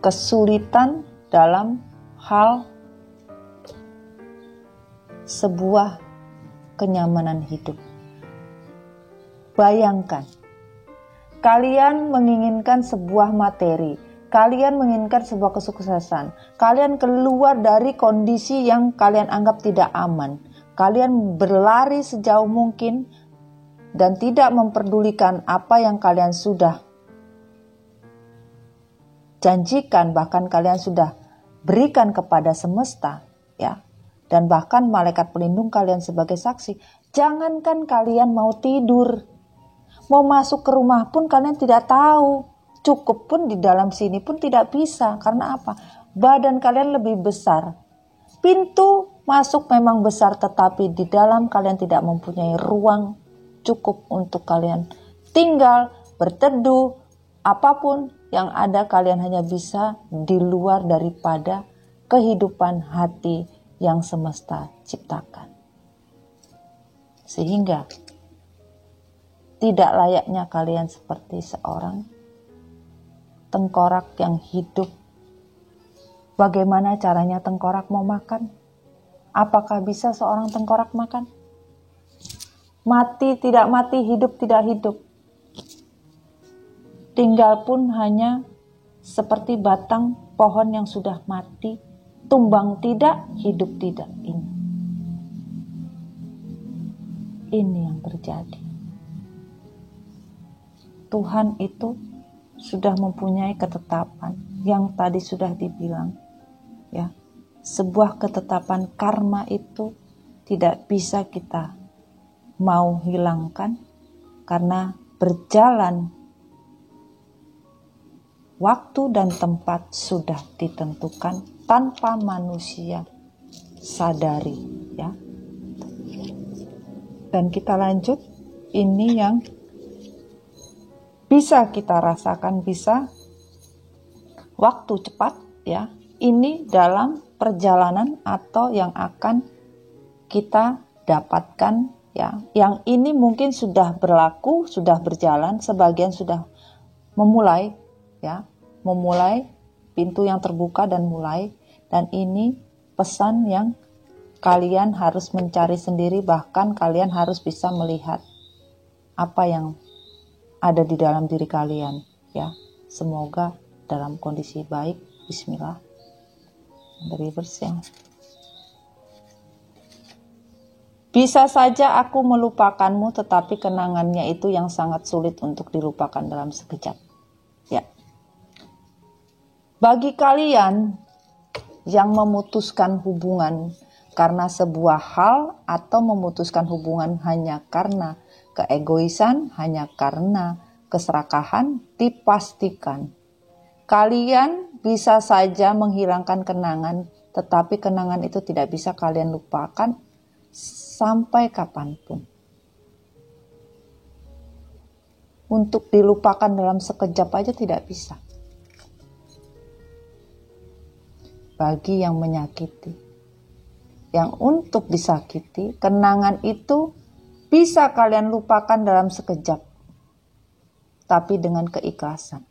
kesulitan dalam hal sebuah kenyamanan hidup. Bayangkan, kalian menginginkan sebuah materi, kalian menginginkan sebuah kesuksesan, kalian keluar dari kondisi yang kalian anggap tidak aman, kalian berlari sejauh mungkin dan tidak memperdulikan apa yang kalian sudah janjikan, bahkan kalian sudah berikan kepada semesta, ya, dan bahkan malaikat pelindung kalian sebagai saksi. Jangankan kalian mau tidur, mau masuk ke rumah pun kalian tidak tahu, cukup pun di dalam sini pun tidak bisa. Karena apa? Badan kalian lebih besar, pintu masuk memang besar, tetapi di dalam kalian tidak mempunyai ruang cukup untuk kalian tinggal, berteduh, apapun yang ada kalian hanya bisa di luar daripada kehidupan hati yang semesta ciptakan. Sehingga tidak layaknya kalian seperti seorang tengkorak yang hidup. Bagaimana caranya tengkorak mau makan? Apakah bisa seorang tengkorak makan? Mati tidak mati, hidup tidak hidup. Tinggal pun hanya seperti batang pohon yang sudah mati, tumbang tidak, hidup tidak. Ini yang terjadi. Tuhan itu sudah mempunyai ketetapan yang tadi sudah dibilang, ya. Sebuah ketetapan karma itu tidak bisa kita mau hilangkan karena berjalan waktu dan tempat sudah ditentukan tanpa manusia sadari, ya. Dan kita lanjut, ini yang bisa kita rasakan, bisa waktu cepat, ya. Ini dalam perjalanan atau yang akan kita dapatkan, ya. Yang ini mungkin sudah berlaku, sudah berjalan, sebagian sudah memulai, ya, memulai pintu yang terbuka dan mulai. Dan ini pesan yang kalian harus mencari sendiri, bahkan kalian harus bisa melihat apa yang ada di dalam diri kalian, ya. Semoga dalam kondisi baik. Bismillah. Dari verse yang bisa saja aku melupakanmu, tetapi kenangannya itu yang sangat sulit untuk dilupakan dalam sekejap, ya. Bagi kalian yang memutuskan hubungan karena sebuah hal atau memutuskan hubungan hanya karena keegoisan, hanya karena keserakahan, dipastikan kalian bisa saja menghilangkan kenangan, tetapi kenangan itu tidak bisa kalian lupakan sampai kapanpun. Untuk dilupakan dalam sekejap aja tidak bisa. Bagi yang menyakiti, yang untuk disakiti, kenangan itu bisa kalian lupakan dalam sekejap, tapi dengan keikhlasan.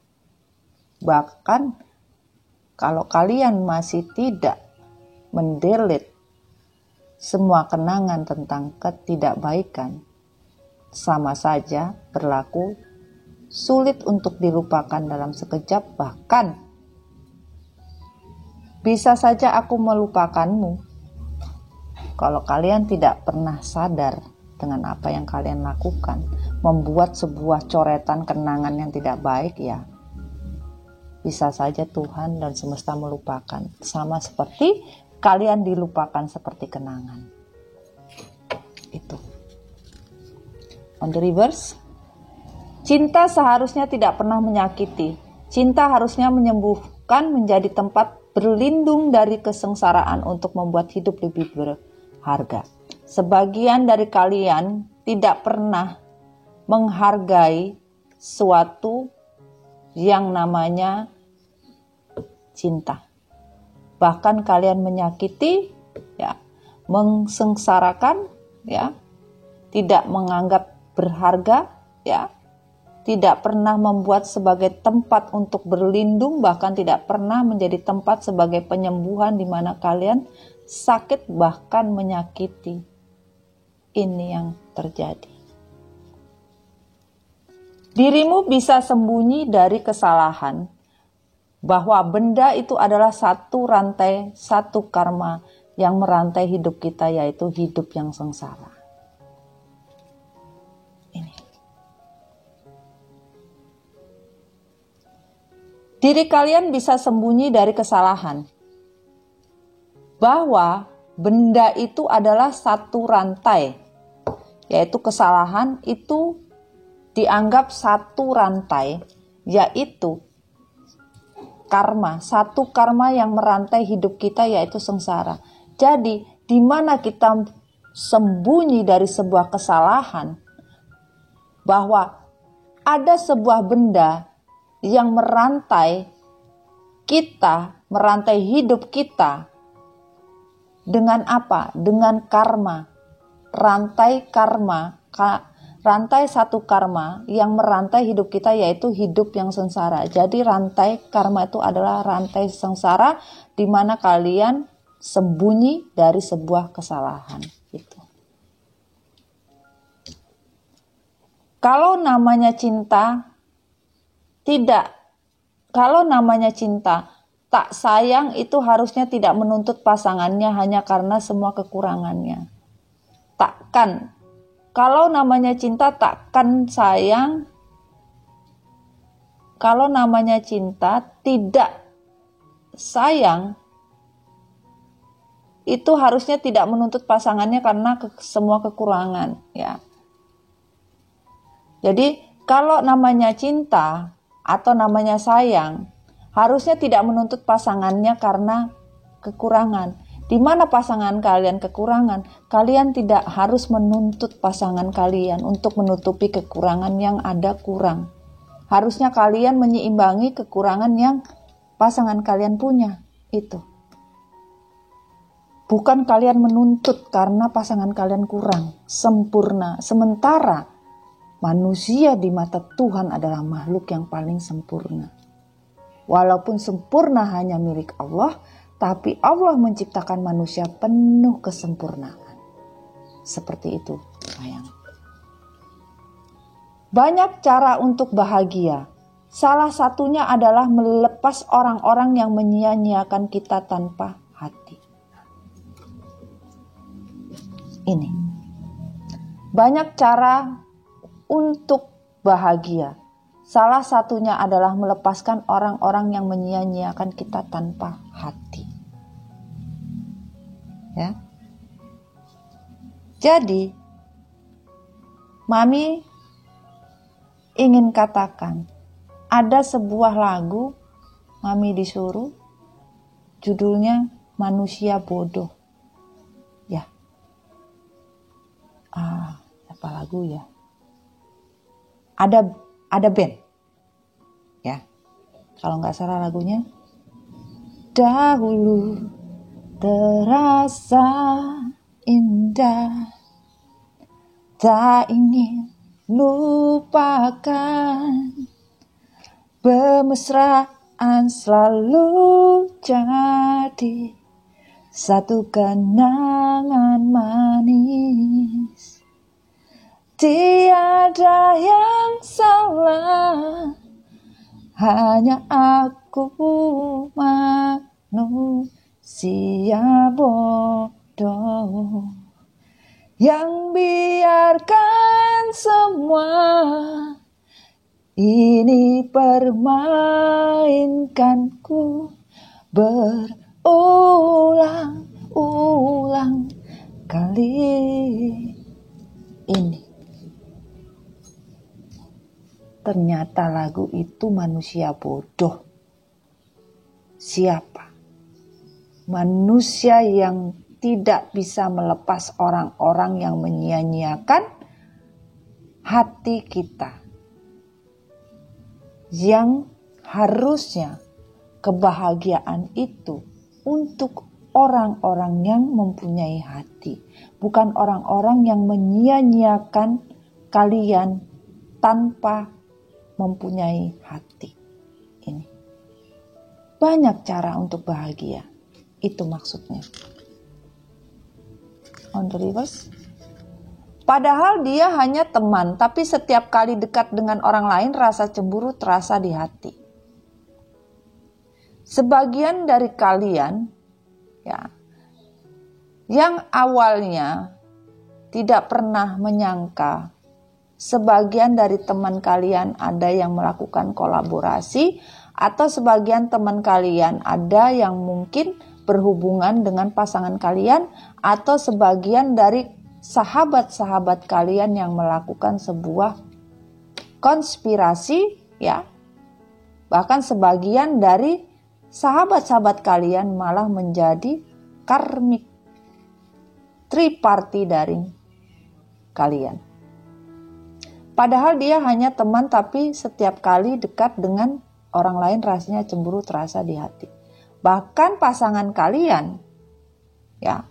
Bahkan kalau kalian masih tidak mendelete semua kenangan tentang ketidakbaikan, sama saja berlaku sulit untuk dilupakan dalam sekejap, bahkan bisa saja aku melupakanmu kalau kalian tidak pernah sadar dengan apa yang kalian lakukan. Membuat sebuah coretan kenangan yang tidak baik, ya bisa saja Tuhan dan semesta melupakan. Sama seperti kalian dilupakan seperti kenangan. Itu. On the reverse, cinta seharusnya tidak pernah menyakiti. Cinta harusnya menyembuhkan, menjadi tempat berlindung dari kesengsaraan untuk membuat hidup lebih berharga. Sebagian dari kalian tidak pernah menghargai suatu yang namanya cinta. Bahkan kalian menyakiti, ya, mengsengsarakan, ya, tidak menganggap berharga, ya, tidak pernah membuat sebagai tempat untuk berlindung, bahkan tidak pernah menjadi tempat sebagai penyembuhan di mana kalian sakit bahkan menyakiti. Ini yang terjadi. Dirimu bisa sembunyi dari kesalahan, bahwa benda itu adalah satu rantai, satu karma yang merantai hidup kita, yaitu hidup yang sengsara. Ini. Diri kalian bisa sembunyi dari kesalahan, bahwa benda itu adalah satu rantai, yaitu kesalahan itu dianggap satu rantai, yaitu karma, satu karma yang merantai hidup kita, yaitu sengsara. Jadi, di mana kita sembunyi dari sebuah kesalahan, bahwa ada sebuah benda yang merantai kita, merantai hidup kita, dengan apa? Dengan karma. Rantai karma, rantai satu karma yang merantai hidup kita, yaitu hidup yang sengsara. Jadi rantai karma itu adalah rantai sengsara di mana kalian sembunyi dari sebuah kesalahan. Gitu. Kalau namanya cinta, tak sayang itu harusnya tidak menuntut pasangannya hanya karena semua kekurangannya. Takkan. Kalau namanya cinta takkan sayang. Kalau namanya cinta tidak sayang, itu harusnya tidak menuntut pasangannya karena semua kekurangan, ya. Jadi kalau namanya cinta atau namanya sayang, harusnya tidak menuntut pasangannya karena kekurangan. Di mana pasangan kalian kekurangan, kalian tidak harus menuntut pasangan kalian untuk menutupi kekurangan yang ada kurang. Harusnya kalian menyeimbangi kekurangan yang pasangan kalian punya. Itu. Bukan kalian menuntut karena pasangan kalian kurang, sempurna. Sementara manusia di mata Tuhan adalah makhluk yang paling sempurna. Walaupun sempurna hanya milik Allah, tapi Allah menciptakan manusia penuh kesempurnaan. Seperti itu, sayang. Banyak cara untuk bahagia. Salah satunya adalah melepas orang-orang yang menyia-nyiakan kita tanpa hati. Ini. Banyak cara untuk bahagia. Salah satunya adalah melepaskan orang-orang yang menyia-nyiakan kita tanpa hati. Ya. Jadi, Mami ingin katakan, ada sebuah lagu Mami disuruh, judulnya Manusia Bodoh. Ya. Apa lagu ya? Ada band. Ya. Kalau nggak salah lagunya, dahulu terasa indah, tak ingin lupakan. Bermesraan selalu jadi satu kenangan manis. Tiada yang salah, hanya aku manusia bodoh yang biarkan semua ini permainkanku berulang-ulang kali ini. Ternyata lagu itu manusia bodoh. Siapa? Manusia yang tidak bisa melepas orang-orang yang menyia-nyiakan hati kita. Yang harusnya kebahagiaan itu untuk orang-orang yang mempunyai hati. Bukan orang-orang yang menyia-nyiakan kalian tanpa mempunyai hati. Ini banyak cara untuk bahagia, itu maksudnya. On the reverse, padahal dia hanya teman, tapi setiap kali dekat dengan orang lain rasa cemburu terasa di hati. Sebagian dari kalian ya, yang awalnya tidak pernah menyangka sebagian dari teman kalian ada yang melakukan kolaborasi, atau sebagian teman kalian ada yang mungkin berhubungan dengan pasangan kalian, atau sebagian dari sahabat-sahabat kalian yang melakukan sebuah konspirasi, ya. Bahkan sebagian dari sahabat-sahabat kalian malah menjadi karmik triparty dari kalian. Padahal dia hanya teman, tapi setiap kali dekat dengan orang lain rasanya cemburu terasa di hati. Bahkan pasangan kalian, ya,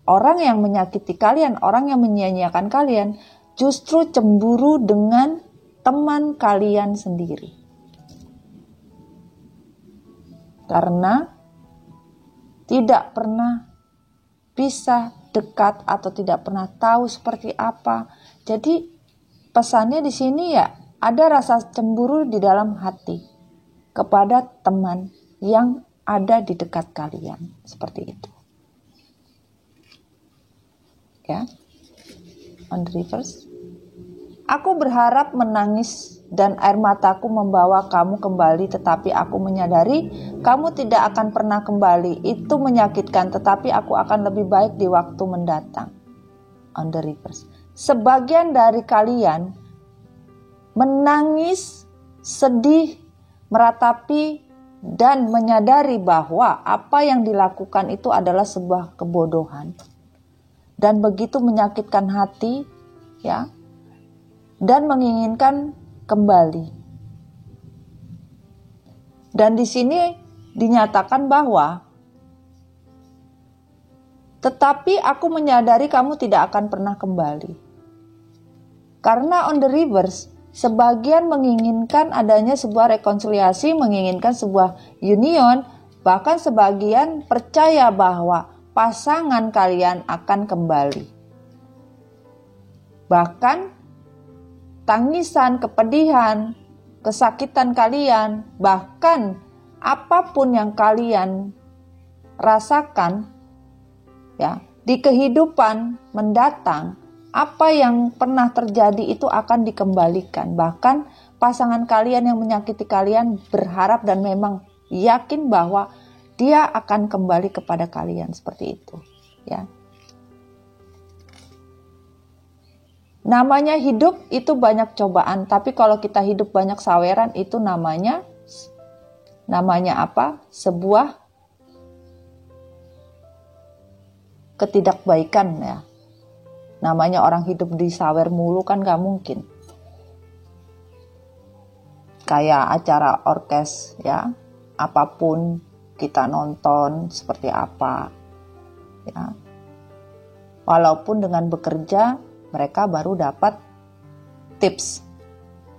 orang yang menyakiti kalian, orang yang menyia-nyiakan kalian, justru cemburu dengan teman kalian sendiri. Karena tidak pernah bisa dekat atau tidak pernah tahu seperti apa. Jadi pesannya di sini ya, ada rasa cemburu di dalam hati kepada teman yang ada di dekat kalian, seperti itu. Ya. On the reverse. Aku berharap menangis dan air mataku membawa kamu kembali, tetapi aku menyadari kamu tidak akan pernah kembali. Itu menyakitkan, tetapi aku akan lebih baik di waktu mendatang. On the reverse. Sebagian dari kalian menangis, sedih, meratapi, dan menyadari bahwa apa yang dilakukan itu adalah sebuah kebodohan. Dan begitu menyakitkan hati, ya, dan menginginkan kembali. Dan di sini dinyatakan bahwa tetapi aku menyadari kamu tidak akan pernah kembali. Karena on the reverse, sebagian menginginkan adanya sebuah rekonsiliasi, menginginkan sebuah union, bahkan sebagian percaya bahwa pasangan kalian akan kembali. Bahkan tangisan, kepedihan, kesakitan kalian, bahkan apapun yang kalian rasakan, ya, di kehidupan mendatang, apa yang pernah terjadi itu akan dikembalikan. Bahkan pasangan kalian yang menyakiti kalian berharap dan memang yakin bahwa dia akan kembali kepada kalian, seperti itu, ya. Namanya hidup itu banyak cobaan, tapi kalau kita hidup banyak saweran itu namanya apa? Sebuah ketidakbaikan, ya. Namanya orang hidup di sawer mulu kan gak mungkin. Kayak acara orkes, ya. Apapun kita nonton seperti apa, ya. Walaupun dengan bekerja mereka baru dapat tips,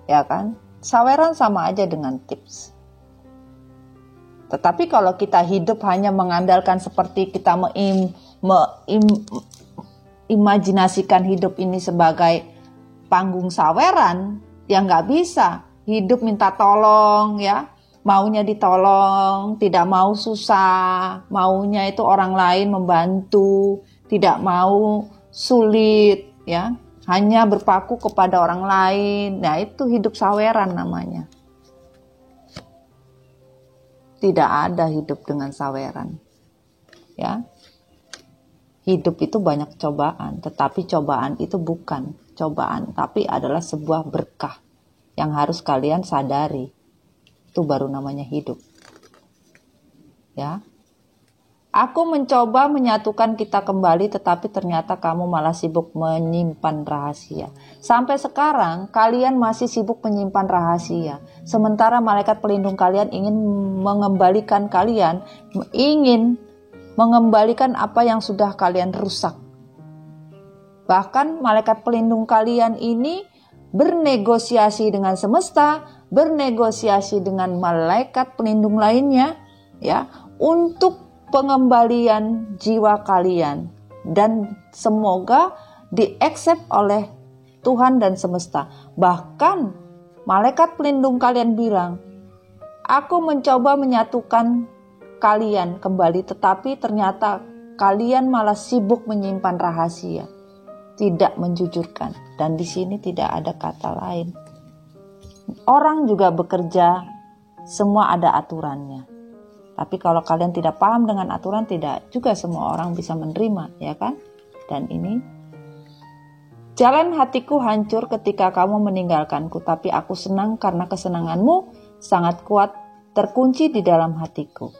ya kan? Saweran sama aja dengan tips. Tetapi kalau kita hidup hanya mengandalkan seperti kita imajinasikan hidup ini sebagai panggung saweran, ya nggak bisa. Hidup minta tolong, ya, maunya ditolong, tidak mau susah, maunya itu orang lain membantu, tidak mau sulit, ya, hanya berpaku kepada orang lain. Nah, itu hidup saweran namanya. Tidak ada hidup dengan saweran, ya. Hidup itu banyak cobaan, tetapi cobaan itu bukan cobaan, tapi adalah sebuah berkah yang harus kalian sadari. Itu baru namanya hidup. Ya. Aku mencoba menyatukan kita kembali, tetapi ternyata kamu malah sibuk menyimpan rahasia. Sampai sekarang kalian masih sibuk menyimpan rahasia. Sementara malaikat pelindung kalian ingin mengembalikan apa yang sudah kalian rusak. Bahkan malaikat pelindung kalian ini bernegosiasi dengan semesta, bernegosiasi dengan malaikat pelindung lainnya, ya, untuk pengembalian jiwa kalian, dan semoga di-accept oleh Tuhan dan semesta. Bahkan malaikat pelindung kalian bilang, aku mencoba menyatukan kalian kembali, tetapi ternyata kalian malah sibuk menyimpan rahasia, tidak menjujurkan. Dan di sini tidak ada kata lain. Orang juga bekerja, semua ada aturannya. Tapi kalau kalian tidak paham dengan aturan, tidak juga semua orang bisa menerima, ya kan? Dan ini, jalan hatiku hancur ketika kamu meninggalkanku, tapi aku senang karena kesenanganmu sangat kuat terkunci di dalam hatiku.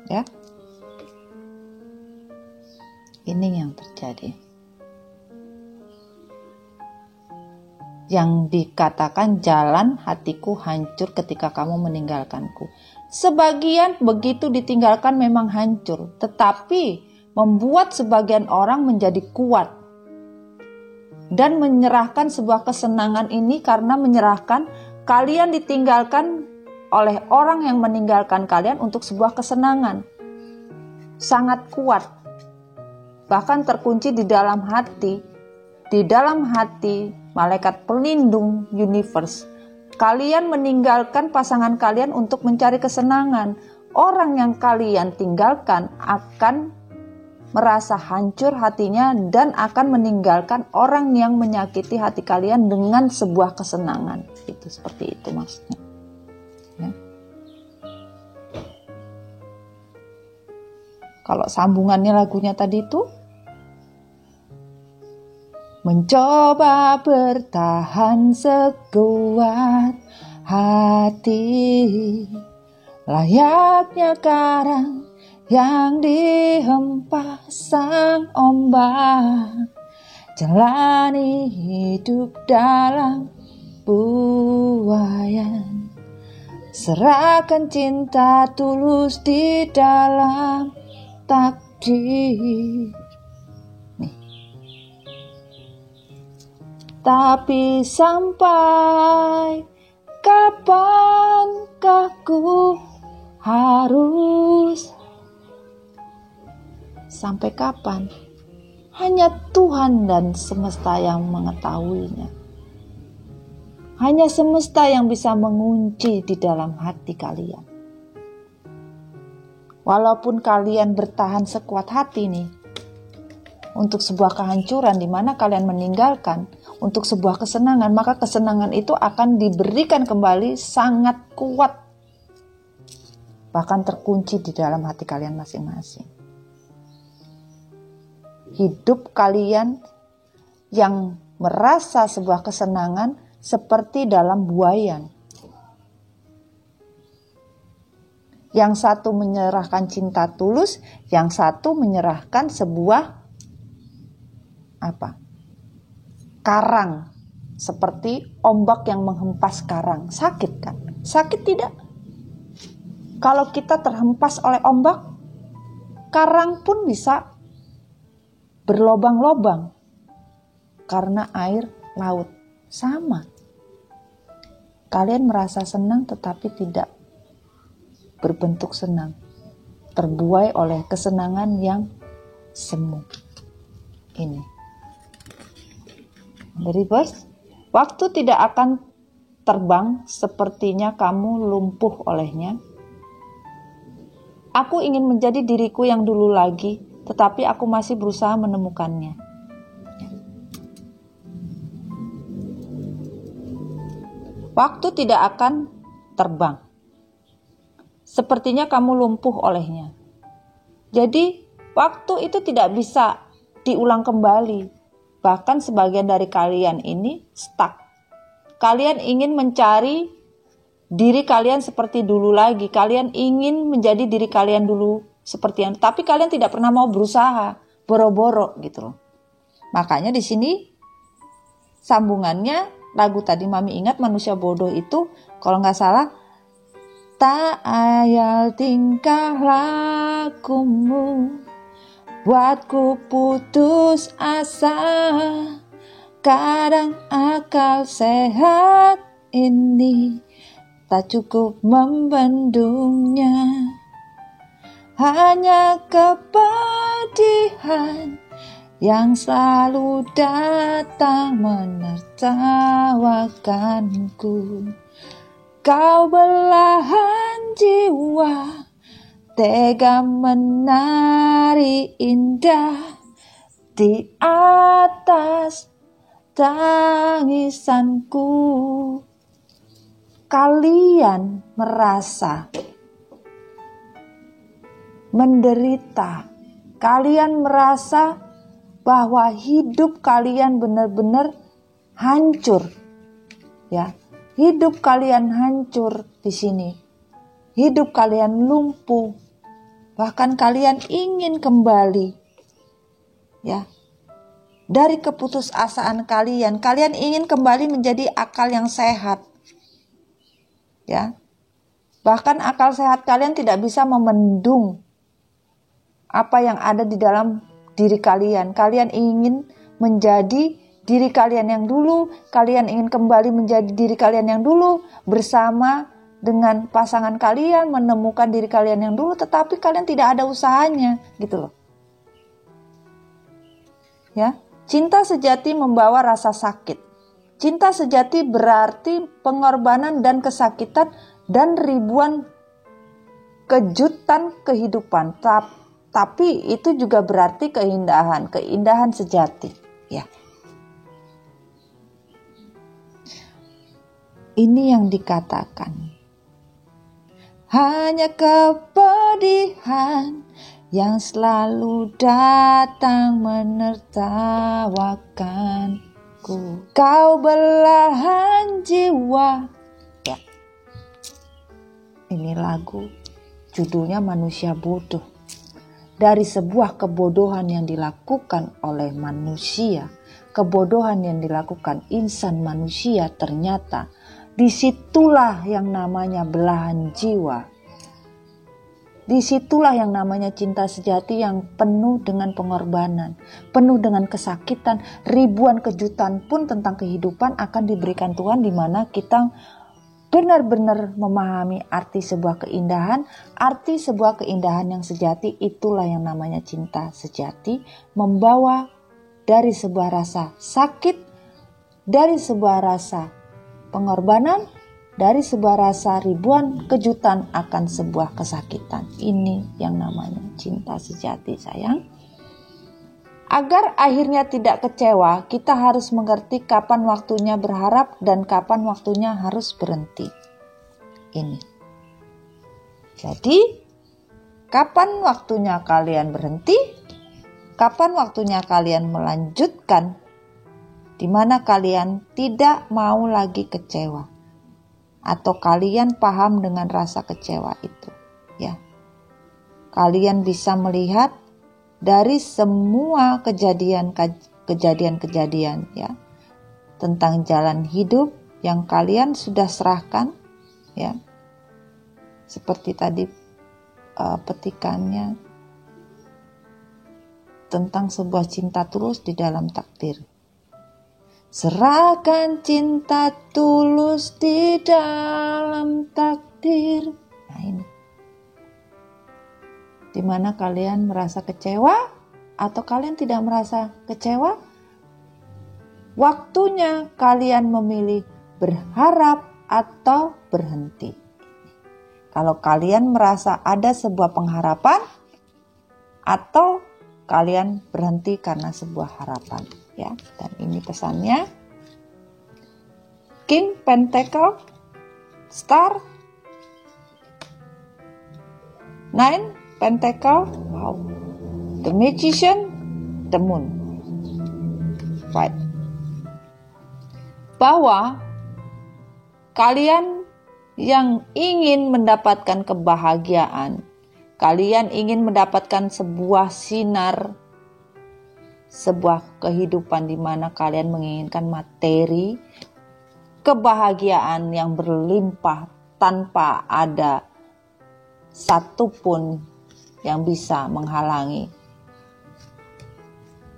Ya, ini yang terjadi. Yang dikatakan jalan hatiku hancur ketika kamu meninggalkanku. Sebagian begitu ditinggalkan memang hancur, tetapi membuat sebagian orang menjadi kuat dan menyerahkan sebuah kesenangan ini, karena menyerahkan kalian ditinggalkan oleh orang yang meninggalkan kalian untuk sebuah kesenangan. Sangat kuat, bahkan terkunci di dalam hati. Di dalam hati malaikat pelindung universe, kalian meninggalkan pasangan kalian untuk mencari kesenangan. Orang yang kalian tinggalkan akan merasa hancur hatinya dan akan meninggalkan orang yang menyakiti hati kalian dengan sebuah kesenangan. Itu seperti itu maksudnya. Ya. Kalau sambungannya lagunya tadi itu, mencoba bertahan sekuat hati, layaknya karang yang dihempas sang ombak, jalani hidup dalam buayan, serahkan cinta tulus di dalam takdir. Tapi sampai kapankah ku harus? Sampai kapan? Hanya Tuhan dan semesta yang mengetahuinya. Hanya semesta yang bisa mengunci di dalam hati kalian. Walaupun kalian bertahan sekuat hati nih, untuk sebuah kehancuran di mana kalian meninggalkan untuk sebuah kesenangan, maka kesenangan itu akan diberikan kembali sangat kuat, bahkan terkunci di dalam hati kalian masing-masing. Hidup kalian yang merasa sebuah kesenangan seperti dalam buayan. Yang satu menyerahkan cinta tulus, yang satu menyerahkan sebuah karang, seperti ombak yang menghempas karang. Sakit kan? Sakit tidak? Kalau kita terhempas oleh ombak, Karang pun bisa berlobang-lobang karena air laut. Sama. Kalian merasa senang tetapi tidak berbentuk senang. Terbuai oleh kesenangan yang semu. Ini. Dari bos, waktu tidak akan terbang sepertinya kamu lumpuh olehnya. Aku ingin menjadi diriku yang dulu lagi, tetapi aku masih berusaha menemukannya. Waktu tidak akan terbang. Sepertinya kamu lumpuh olehnya. Jadi, waktu itu tidak bisa diulang kembali. Bahkan sebagian dari kalian ini stuck. Kalian ingin mencari diri kalian seperti dulu lagi. Kalian ingin menjadi diri kalian dulu seperti yang, tapi kalian tidak pernah mau berusaha, boro-boro gitu loh. Makanya di sini sambungannya lagu tadi Mami ingat manusia bodoh itu kalau nggak salah, tak ayal tingkah lakumu buatku putus asa, kadang akal sehat ini tak cukup membendungnya, hanya kepedihan yang selalu datang menertawakanku. Kau belahan jiwa, tega menari indah di atas tangisanku. Kalian merasa menderita, kalian merasa bahwa hidup kalian benar-benar hancur, ya, hidup kalian hancur di sini, hidup kalian lumpuh, bahkan kalian ingin kembali, ya, dari keputusasaan kalian, kalian ingin kembali menjadi akal yang sehat. Ya, bahkan akal sehat kalian tidak bisa memendung apa yang ada di dalam diri kalian. Kalian ingin menjadi diri kalian yang dulu, kalian ingin kembali menjadi diri kalian yang dulu bersama dengan pasangan kalian, menemukan diri kalian yang dulu, tetapi kalian tidak ada usahanya, gitu loh. Ya, cinta sejati membawa rasa sakit. Cinta sejati berarti pengorbanan dan kesakitan dan ribuan kejutan kehidupan. Tapi itu juga berarti keindahan sejati. Ya. Ini yang dikatakan. Hanya kepedihan yang selalu datang menertawakan. Kau belahan jiwa. Ya. Ini lagu judulnya Manusia Bodoh. Dari sebuah kebodohan yang dilakukan oleh manusia, kebodohan yang dilakukan insan manusia, ternyata disitulah yang namanya belahan jiwa. Disitulah yang namanya cinta sejati yang penuh dengan pengorbanan, penuh dengan kesakitan, ribuan kejutan pun tentang kehidupan akan diberikan Tuhan, di mana kita benar-benar memahami arti sebuah keindahan yang sejati. Itulah yang namanya cinta sejati, membawa dari sebuah rasa sakit, dari sebuah rasa pengorbanan, dari sebuah rasa ribuan kejutan akan sebuah kesakitan. Ini yang namanya cinta sejati, sayang. Agar akhirnya tidak kecewa, kita harus mengerti kapan waktunya berharap dan kapan waktunya harus berhenti. Ini. Jadi, kapan waktunya kalian berhenti? Kapan waktunya kalian melanjutkan? Di mana kalian tidak mau lagi kecewa. Atau kalian paham dengan rasa kecewa itu, ya. Kalian bisa melihat dari semua kejadian ya, tentang jalan hidup yang kalian sudah serahkan, ya. Seperti tadi petikannya, tentang sebuah cinta tulus di dalam takdir. Serahkan cinta tulus di dalam takdir. Nah ini. Dimana kalian merasa kecewa atau kalian tidak merasa kecewa? Waktunya kalian memilih berharap atau berhenti. Kalau kalian merasa ada sebuah pengharapan atau kalian berhenti karena sebuah harapan, ya. Dan ini pesannya. King Pentacle, Star, Nine Pentacle, wow. The Magician, the Moon. Right. Bahwa kalian yang ingin mendapatkan kebahagiaan, kalian ingin mendapatkan sebuah sinar, sebuah kehidupan di mana kalian menginginkan materi, kebahagiaan yang berlimpah tanpa ada satupun yang bisa menghalangi.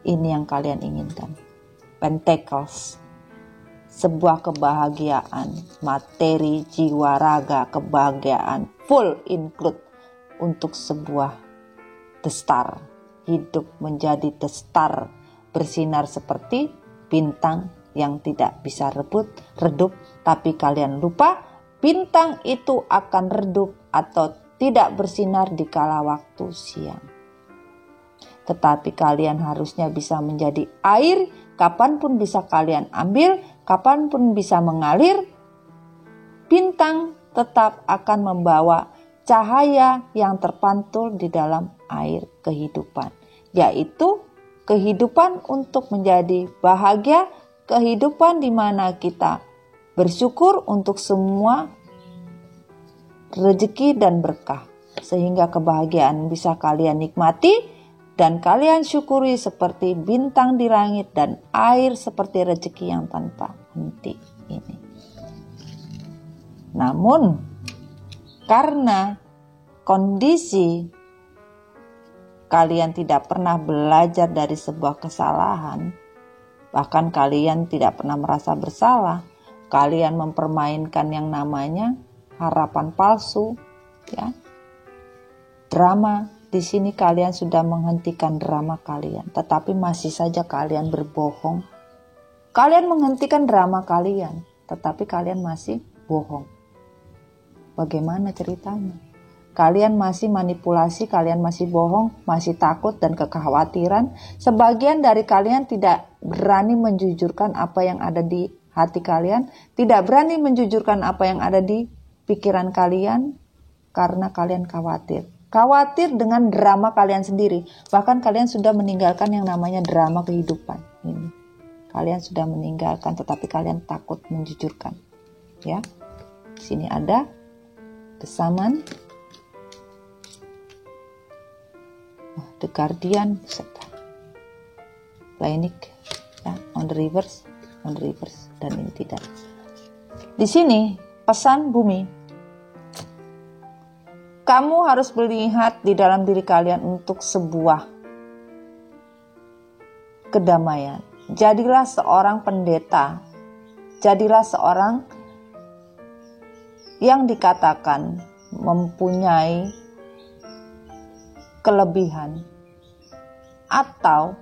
Ini yang kalian inginkan. Pentacles. Sebuah kebahagiaan, materi, jiwa, raga, kebahagiaan, full include untuk sebuah the star. Hidup menjadi the star, bersinar seperti bintang yang tidak bisa redup, tapi kalian lupa bintang itu akan redup atau tidak bersinar di kala waktu siang. Tetapi kalian harusnya bisa menjadi air, kapanpun bisa kalian ambil, kapanpun bisa mengalir. Bintang tetap akan membawa cahaya yang terpantul di dalam air kehidupan, yaitu kehidupan untuk menjadi bahagia, kehidupan di mana kita bersyukur untuk semua rezeki dan berkah, sehingga kebahagiaan bisa kalian nikmati dan kalian syukuri seperti bintang di langit dan air seperti rezeki yang tanpa henti ini. Namun, karena kondisi kalian tidak pernah belajar dari sebuah kesalahan, bahkan kalian tidak pernah merasa bersalah, kalian mempermainkan yang namanya harapan palsu, ya. Drama. Di sini kalian sudah menghentikan drama kalian, tetapi masih saja kalian berbohong. Kalian menghentikan drama kalian, tetapi kalian masih bohong. Bagaimana ceritanya? Kalian masih manipulasi, kalian masih bohong, masih takut dan kekhawatiran. Sebagian dari kalian tidak berani menjujurkan apa yang ada di hati kalian, tidak berani menjujurkan apa yang ada di pikiran kalian karena kalian khawatir. Khawatir dengan drama kalian sendiri. Bahkan kalian sudah meninggalkan yang namanya drama kehidupan ini. Kalian sudah meninggalkan, tetapi kalian takut menjujurkan. Ya, sini ada kesamaan. The Guardian, Clinic, ya, on the reverse, dan ini tidak. Di sini pesan bumi. Kamu harus melihat di dalam diri kalian untuk sebuah kedamaian. Jadilah seorang pendeta. Jadilah seorang yang dikatakan mempunyai kelebihan. Atau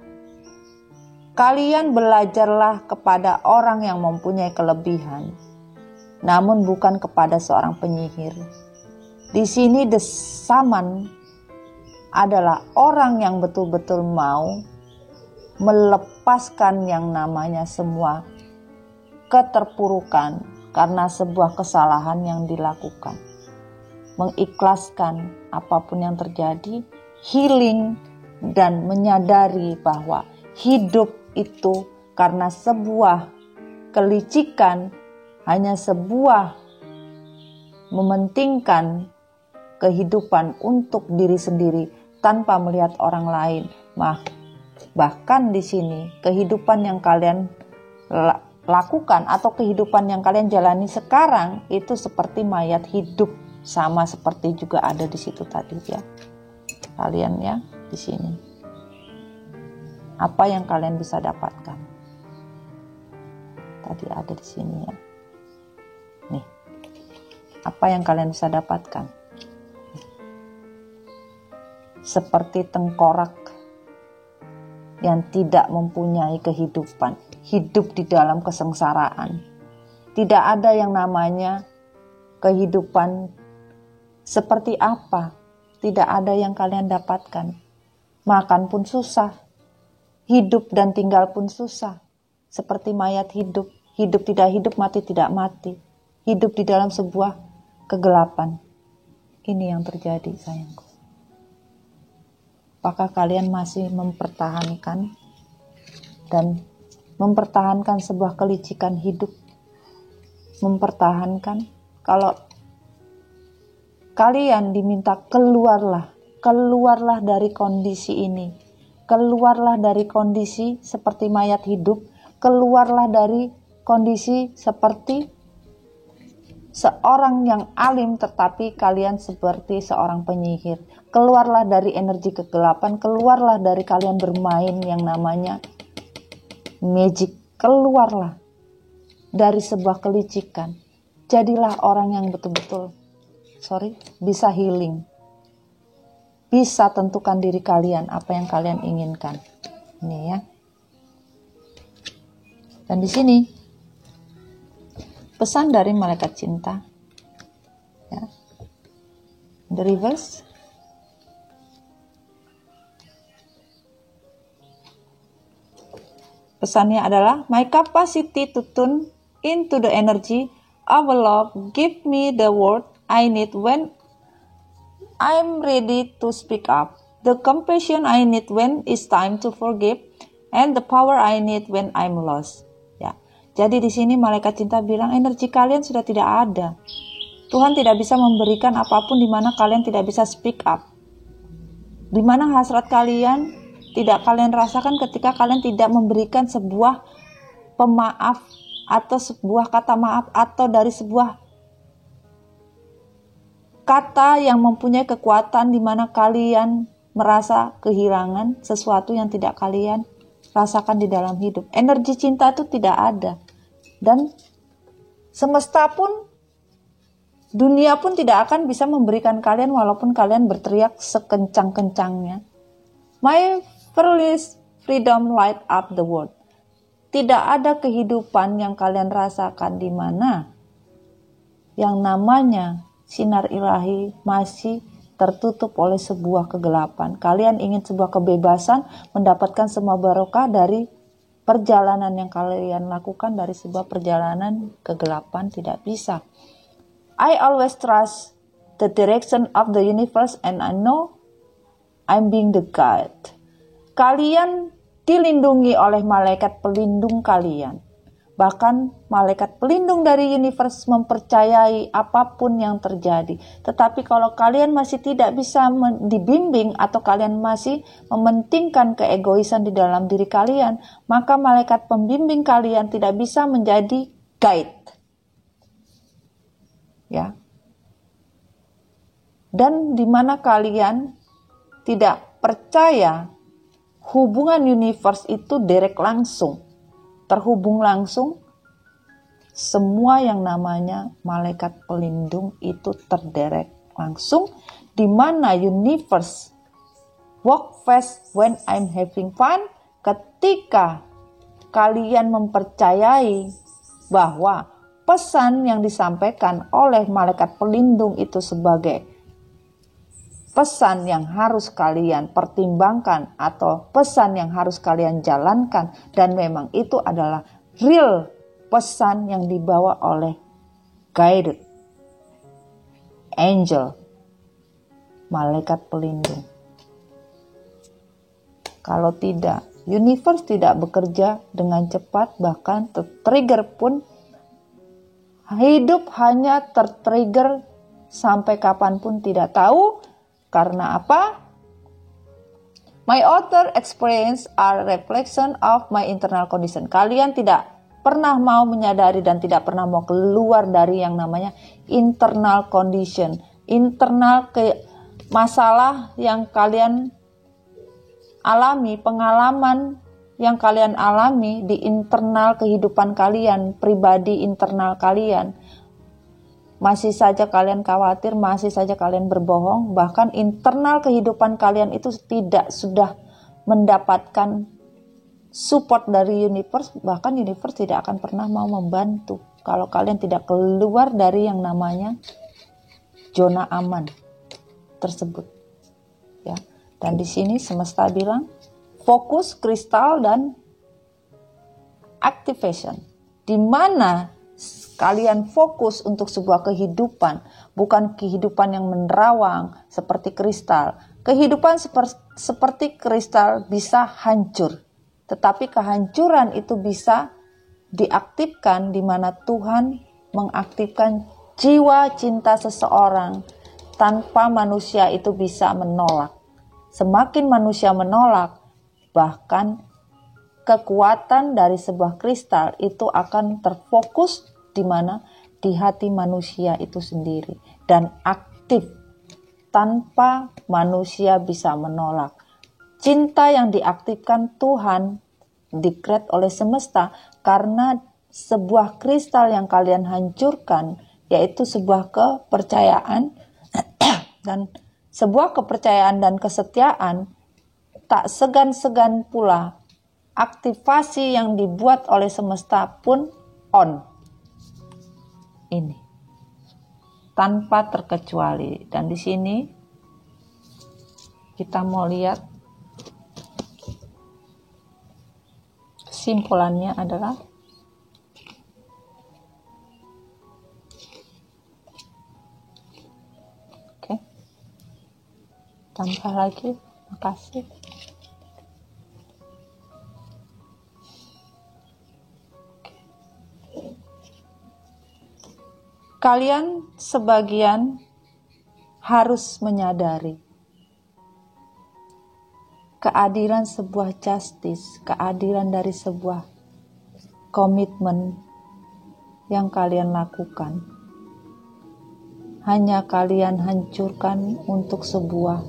kalian belajarlah kepada orang yang mempunyai kelebihan, namun bukan kepada seorang penyihir. Di sini the Shaman adalah orang yang betul-betul mau melepaskan yang namanya semua keterpurukan karena sebuah kesalahan yang dilakukan. Mengikhlaskan apapun yang terjadi, healing, dan menyadari bahwa hidup itu karena sebuah kelicikan, hanya sebuah mementingkan kehidupan untuk diri sendiri tanpa melihat orang lain. Bahkan di sini kehidupan yang kalian lakukan atau kehidupan yang kalian jalani sekarang itu seperti mayat hidup, sama seperti juga ada di situ tadi, ya. Kalian, ya, di sini. Apa yang kalian bisa dapatkan? Tadi ada di sini ya. Nih. Apa yang kalian bisa dapatkan? Seperti tengkorak yang tidak mempunyai kehidupan, hidup di dalam kesengsaraan. Tidak ada yang namanya kehidupan seperti apa. Tidak ada yang kalian dapatkan. Makan pun susah. Hidup dan tinggal pun susah. Seperti mayat hidup. Hidup tidak hidup, mati tidak mati. Hidup di dalam sebuah kegelapan. Ini yang terjadi, sayangku. Apakah kalian masih mempertahankan dan mempertahankan sebuah kelicikan hidup? Mempertahankan kalau kalian diminta keluarlah dari kondisi ini. Keluarlah dari kondisi seperti mayat hidup. Keluarlah dari kondisi seperti seorang yang alim tetapi kalian seperti seorang penyihir. Keluarlah dari energi kegelapan. Keluarlah dari kalian bermain yang namanya magic. Keluarlah dari sebuah kelicikan. Jadilah orang yang betul-betul bisa healing. Bisa tentukan diri kalian apa yang kalian inginkan. Ini ya. Dan di sini pesan dari malaikat cinta. Ya. The reverse. Pesannya adalah, my capacity to tune into the energy of love give me the word I need when I'm ready to speak up, the compassion I need when it's time to forgive, and the power I need when I'm lost. Ya, jadi di sini malaikat cinta bilang energi kalian sudah tidak ada. Tuhan tidak bisa memberikan apapun di mana kalian tidak bisa speak up. Di mana hasrat kalian tidak kalian rasakan ketika kalian tidak memberikan sebuah pemaaf atau sebuah kata maaf atau dari sebuah kata yang mempunyai kekuatan di mana kalian merasa kehilangan sesuatu yang tidak kalian rasakan di dalam hidup. Energi cinta itu tidak ada. Dan semesta pun, dunia pun tidak akan bisa memberikan kalian walaupun kalian berteriak sekencang-kencangnya. My fearless freedom light up the world. Tidak ada kehidupan yang kalian rasakan di mana yang namanya sinar ilahi masih tertutup oleh sebuah kegelapan. Kalian ingin sebuah kebebasan, mendapatkan semua barokah dari perjalanan yang kalian lakukan dari sebuah perjalanan kegelapan, tidak bisa. I always trust the direction of the universe and I know I'm being the guide. Kalian dilindungi oleh malaikat pelindung kalian. Bahkan malaikat pelindung dari universe mempercayai apapun yang terjadi. Tetapi kalau kalian masih tidak bisa dibimbing atau kalian masih mementingkan keegoisan di dalam diri kalian, maka malaikat pembimbing kalian tidak bisa menjadi guide. Ya. Dan di mana kalian tidak percaya hubungan universe itu direct langsung, terhubung langsung, semua yang namanya malaikat pelindung itu terdirect langsung, di mana universe work fast when I'm having fun. Ketika kalian mempercayai bahwa pesan yang disampaikan oleh malaikat pelindung itu sebagai pesan yang harus kalian pertimbangkan atau pesan yang harus kalian jalankan, dan memang itu adalah real pesan yang dibawa oleh guided angel, malaikat pelindung. Kalau tidak, universe tidak bekerja dengan cepat, bahkan tertrigger pun hidup hanya tertrigger sampai kapanpun tidak tahu. Karena apa? My outer experience are reflection of my internal condition. Kalian tidak pernah mau menyadari dan tidak pernah mau keluar dari yang namanya internal condition. Internal masalah yang kalian alami, pengalaman yang kalian alami di internal kehidupan kalian, pribadi internal kalian, masih saja kalian khawatir, masih saja kalian berbohong, bahkan internal kehidupan kalian itu tidak sudah mendapatkan support dari universe, bahkan universe tidak akan pernah mau membantu kalau kalian tidak keluar dari yang namanya zona aman tersebut. Ya. Dan di sini semesta bilang fokus, kristal, dan activation. Di mana kalian fokus untuk sebuah kehidupan, bukan kehidupan yang menerawang seperti kristal. Kehidupan seperti kristal bisa hancur, tetapi kehancuran itu bisa diaktifkan di mana Tuhan mengaktifkan jiwa cinta seseorang tanpa manusia itu bisa menolak. Semakin manusia menolak, bahkan kekuatan dari sebuah kristal itu akan terfokus di mana? Di hati manusia itu sendiri dan aktif tanpa manusia bisa menolak. Cinta yang diaktifkan Tuhan decrete oleh semesta karena sebuah kristal yang kalian hancurkan, yaitu sebuah kepercayaan dan sebuah kepercayaan dan kesetiaan, tak segan-segan pula aktivasi yang dibuat oleh semesta pun on. Ini tanpa terkecuali. Dan di sini kita mau lihat kesimpulannya adalah oke. Tambah lagi, makasih. Kalian sebagian harus menyadari keadilan sebuah justice, keadilan dari sebuah komitmen yang kalian lakukan. Hanya kalian hancurkan untuk sebuah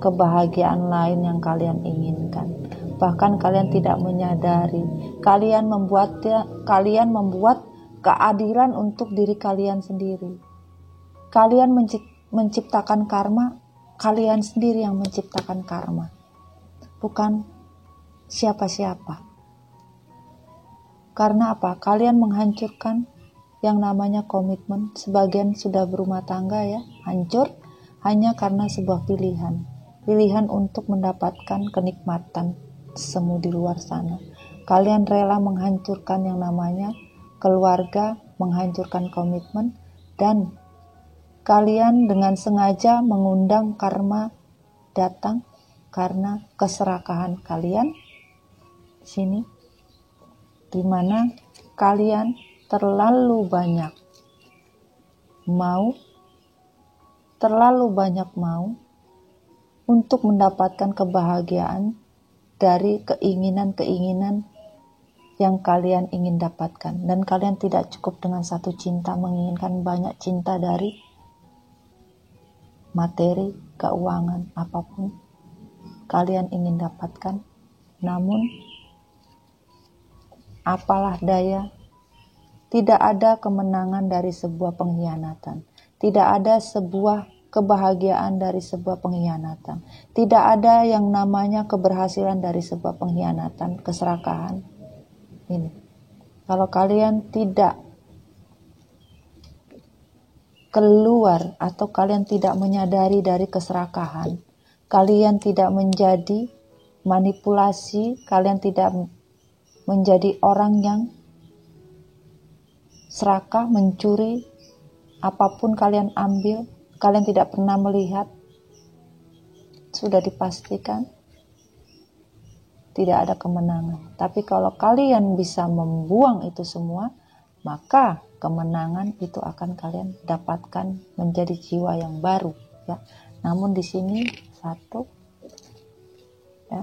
kebahagiaan lain yang kalian inginkan. Bahkan kalian tidak menyadari, kalian membuat keadilan untuk diri kalian sendiri. Kalian menciptakan karma, kalian sendiri yang menciptakan karma. Bukan siapa-siapa. Karena apa? Kalian menghancurkan yang namanya komitmen. Sebagian sudah berumah tangga ya, hancur hanya karena sebuah pilihan. Pilihan untuk mendapatkan kenikmatan semu di luar sana. Kalian rela menghancurkan yang namanya keluarga, menghancurkan komitmen, dan kalian dengan sengaja mengundang karma datang karena keserakahan kalian sini, di mana kalian terlalu banyak mau untuk mendapatkan kebahagiaan dari keinginan-keinginan yang kalian ingin dapatkan, dan kalian tidak cukup dengan satu cinta, menginginkan banyak cinta dari materi, keuangan, apapun kalian ingin dapatkan. Namun apalah daya, tidak ada kemenangan dari sebuah pengkhianatan, tidak ada sebuah kebahagiaan dari sebuah pengkhianatan, tidak ada yang namanya keberhasilan dari sebuah pengkhianatan, keserakahan. Ini, kalau kalian tidak keluar atau kalian tidak menyadari dari keserakahan, kalian tidak menjadi manipulasi, kalian tidak menjadi orang yang serakah, mencuri, apapun kalian ambil, kalian tidak pernah melihat, sudah dipastikan tidak ada kemenangan. Tapi kalau kalian bisa membuang itu semua, maka kemenangan itu akan kalian dapatkan menjadi jiwa yang baru, ya. Namun di sini satu, ya.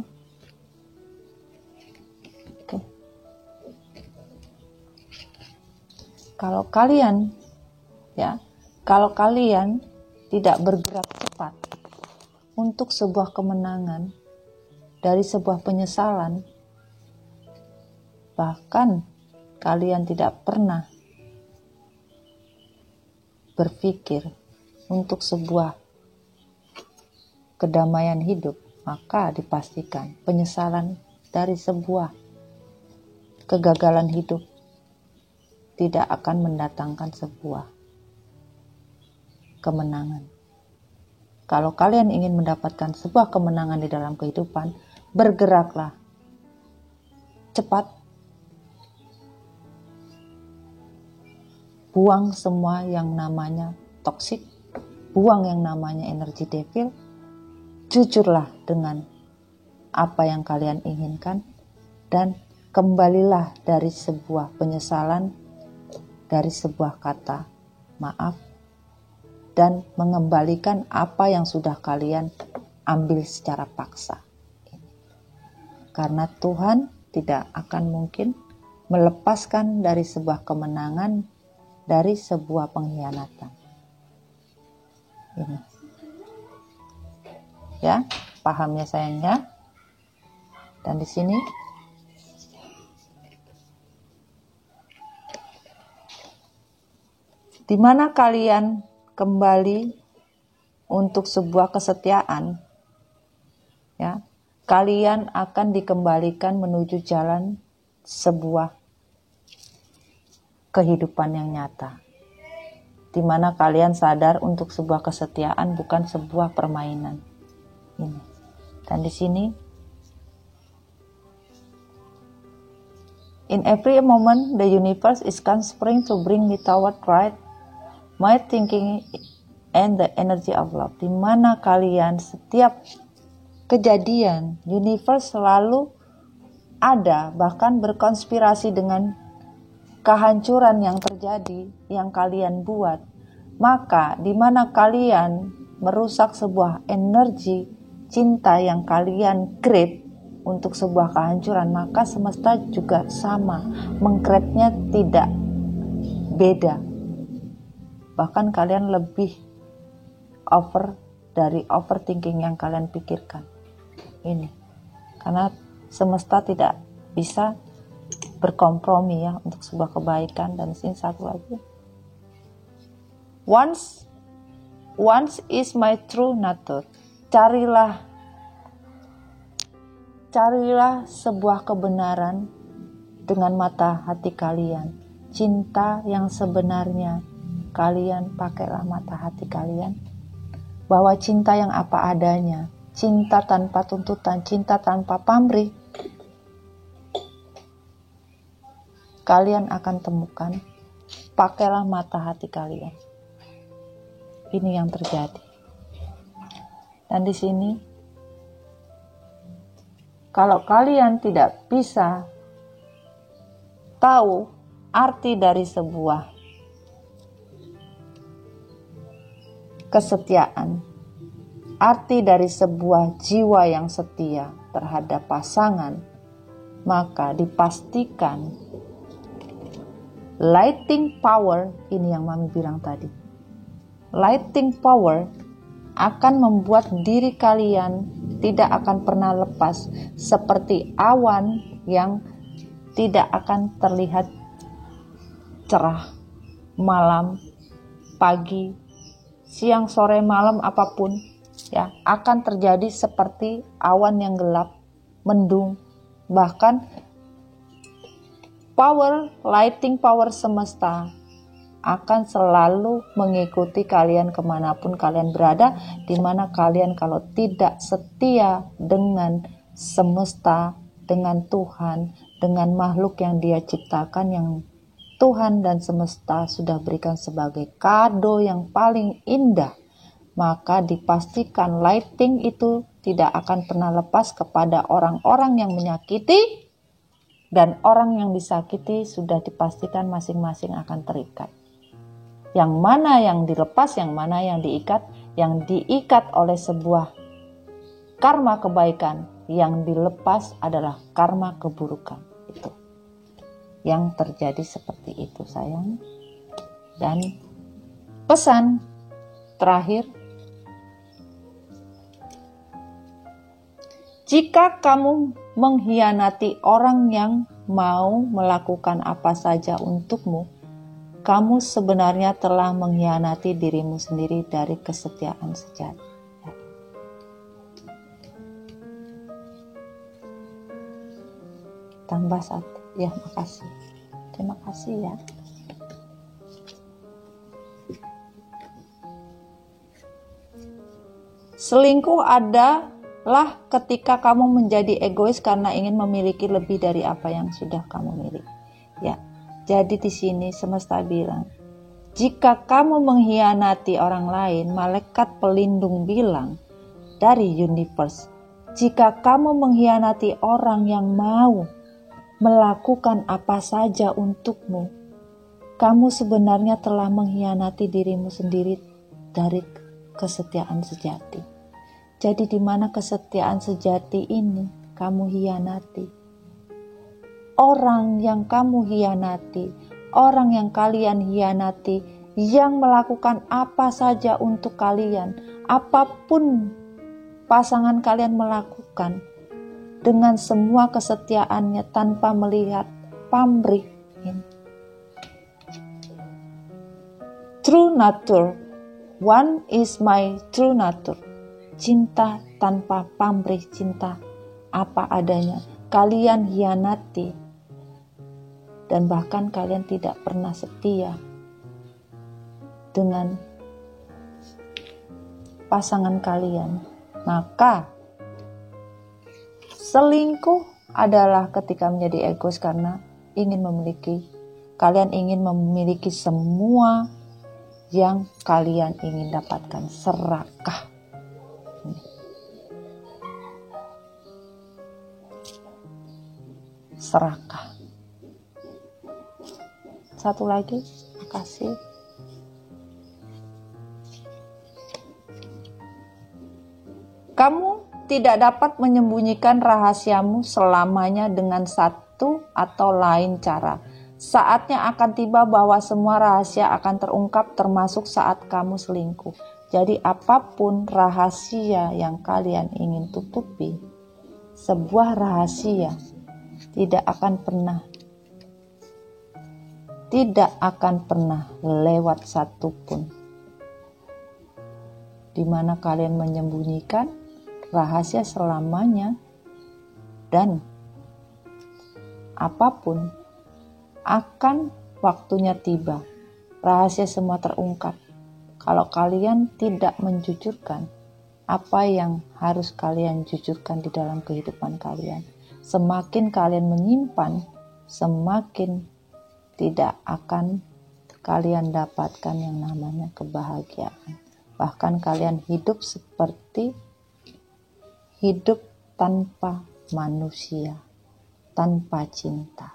Oke. Kalau kalian tidak bergerak cepat untuk sebuah kemenangan dari sebuah penyesalan, bahkan kalian tidak pernah berpikir untuk sebuah kedamaian hidup, maka dipastikan penyesalan dari sebuah kegagalan hidup tidak akan mendatangkan sebuah kemenangan. Kalau kalian ingin mendapatkan sebuah kemenangan di dalam kehidupan, bergeraklah cepat, buang semua yang namanya toksik, buang yang namanya energi devil, jujurlah dengan apa yang kalian inginkan, dan kembalilah dari sebuah penyesalan, dari sebuah kata maaf, dan mengembalikan apa yang sudah kalian ambil secara paksa. Karena Tuhan tidak akan mungkin melepaskan dari sebuah kemenangan, dari sebuah pengkhianatan. Ini. Ya, paham ya sayangnya. Dan di sini di mana kalian kembali untuk sebuah kesetiaan, ya, kalian akan dikembalikan menuju jalan sebuah kehidupan yang nyata, di mana kalian sadar untuk sebuah kesetiaan bukan sebuah permainan. Ini. Dan di sini, in every moment the universe is conspiring to bring me toward right, my thinking and the energy of love. Di mana kalian setiap kejadian, universe selalu ada, bahkan berkonspirasi dengan kehancuran yang terjadi, yang kalian buat. Maka di mana kalian merusak sebuah energi cinta yang kalian create untuk sebuah kehancuran, maka semesta juga sama, meng-create-nya tidak beda. Bahkan kalian lebih over dari overthinking yang kalian pikirkan. Ini. Karena semesta tidak bisa berkompromi ya untuk sebuah kebaikan. Dan sini satu lagi. Once is my true nature. Carilah sebuah kebenaran dengan mata hati kalian. Cinta yang sebenarnya kalian pakailah mata hati kalian. Bahwa cinta yang apa adanya, cinta tanpa tuntutan, cinta tanpa pamrih, kalian akan temukan. Pakailah mata hati kalian. Ini yang terjadi. Dan di sini, kalau kalian tidak bisa tahu arti dari sebuah kesetiaan, arti dari sebuah jiwa yang setia terhadap pasangan, maka dipastikan lighting power, ini yang Mami bilang tadi, lighting power akan membuat diri kalian tidak akan pernah lepas, seperti awan yang tidak akan terlihat cerah, malam, pagi, siang, sore, malam, apapun, ya, akan terjadi seperti awan yang gelap, mendung. Bahkan lighting power semesta akan selalu mengikuti kalian kemanapun kalian berada, dimana kalian kalau tidak setia dengan semesta, dengan Tuhan, dengan makhluk yang Dia ciptakan, yang Tuhan dan semesta sudah berikan sebagai kado yang paling indah, maka dipastikan lighting itu tidak akan pernah lepas kepada orang-orang yang menyakiti, dan orang yang disakiti sudah dipastikan masing-masing akan terikat. Yang mana yang dilepas, yang mana yang diikat? Yang diikat oleh sebuah karma kebaikan, yang dilepas adalah karma keburukan. Itu yang terjadi seperti itu sayang. Dan pesan terakhir, jika kamu mengkhianati orang yang mau melakukan apa saja untukmu, kamu sebenarnya telah mengkhianati dirimu sendiri dari kesetiaan sejati. Tambah satu. Ya, makasih. Terima kasih ya. Selingkuh adalah ketika kamu menjadi egois karena ingin memiliki lebih dari apa yang sudah kamu miliki. Ya, jadi di sini semesta bilang, jika kamu mengkhianati orang lain, malaikat pelindung bilang dari universe, jika kamu mengkhianati orang yang mau melakukan apa saja untukmu, kamu sebenarnya telah mengkhianati dirimu sendiri dari kesetiaan sejati. Jadi di mana kesetiaan sejati ini kamu hianati? Orang yang kamu hianati, orang yang kalian hianati, yang melakukan apa saja untuk kalian, apapun pasangan kalian melakukan, dengan semua kesetiaannya tanpa melihat pamrih. True nature, one is my true nature. Cinta tanpa pamrih, cinta apa adanya. Kalian hianati dan bahkan kalian tidak pernah setia dengan pasangan kalian. Maka selingkuh adalah ketika menjadi egois karena kalian ingin memiliki semua yang kalian ingin dapatkan. Serakah. Serakah. Satu lagi, makasih. Kamu tidak dapat menyembunyikan rahasiamu selamanya dengan satu atau lain cara. Saatnya akan tiba bahwa semua rahasia akan terungkap, termasuk saat kamu selingkuh. Jadi apapun rahasia yang kalian ingin tutupi, sebuah rahasia tidak akan pernah lewat satupun di mana kalian menyembunyikan rahasia selamanya, dan apapun akan waktunya tiba, rahasia semua terungkap. Kalau kalian tidak menjujurkan apa yang harus kalian jujurkan di dalam kehidupan kalian, semakin kalian menyimpan, semakin tidak akan kalian dapatkan yang namanya kebahagiaan. Bahkan kalian hidup seperti hidup tanpa manusia, tanpa cinta.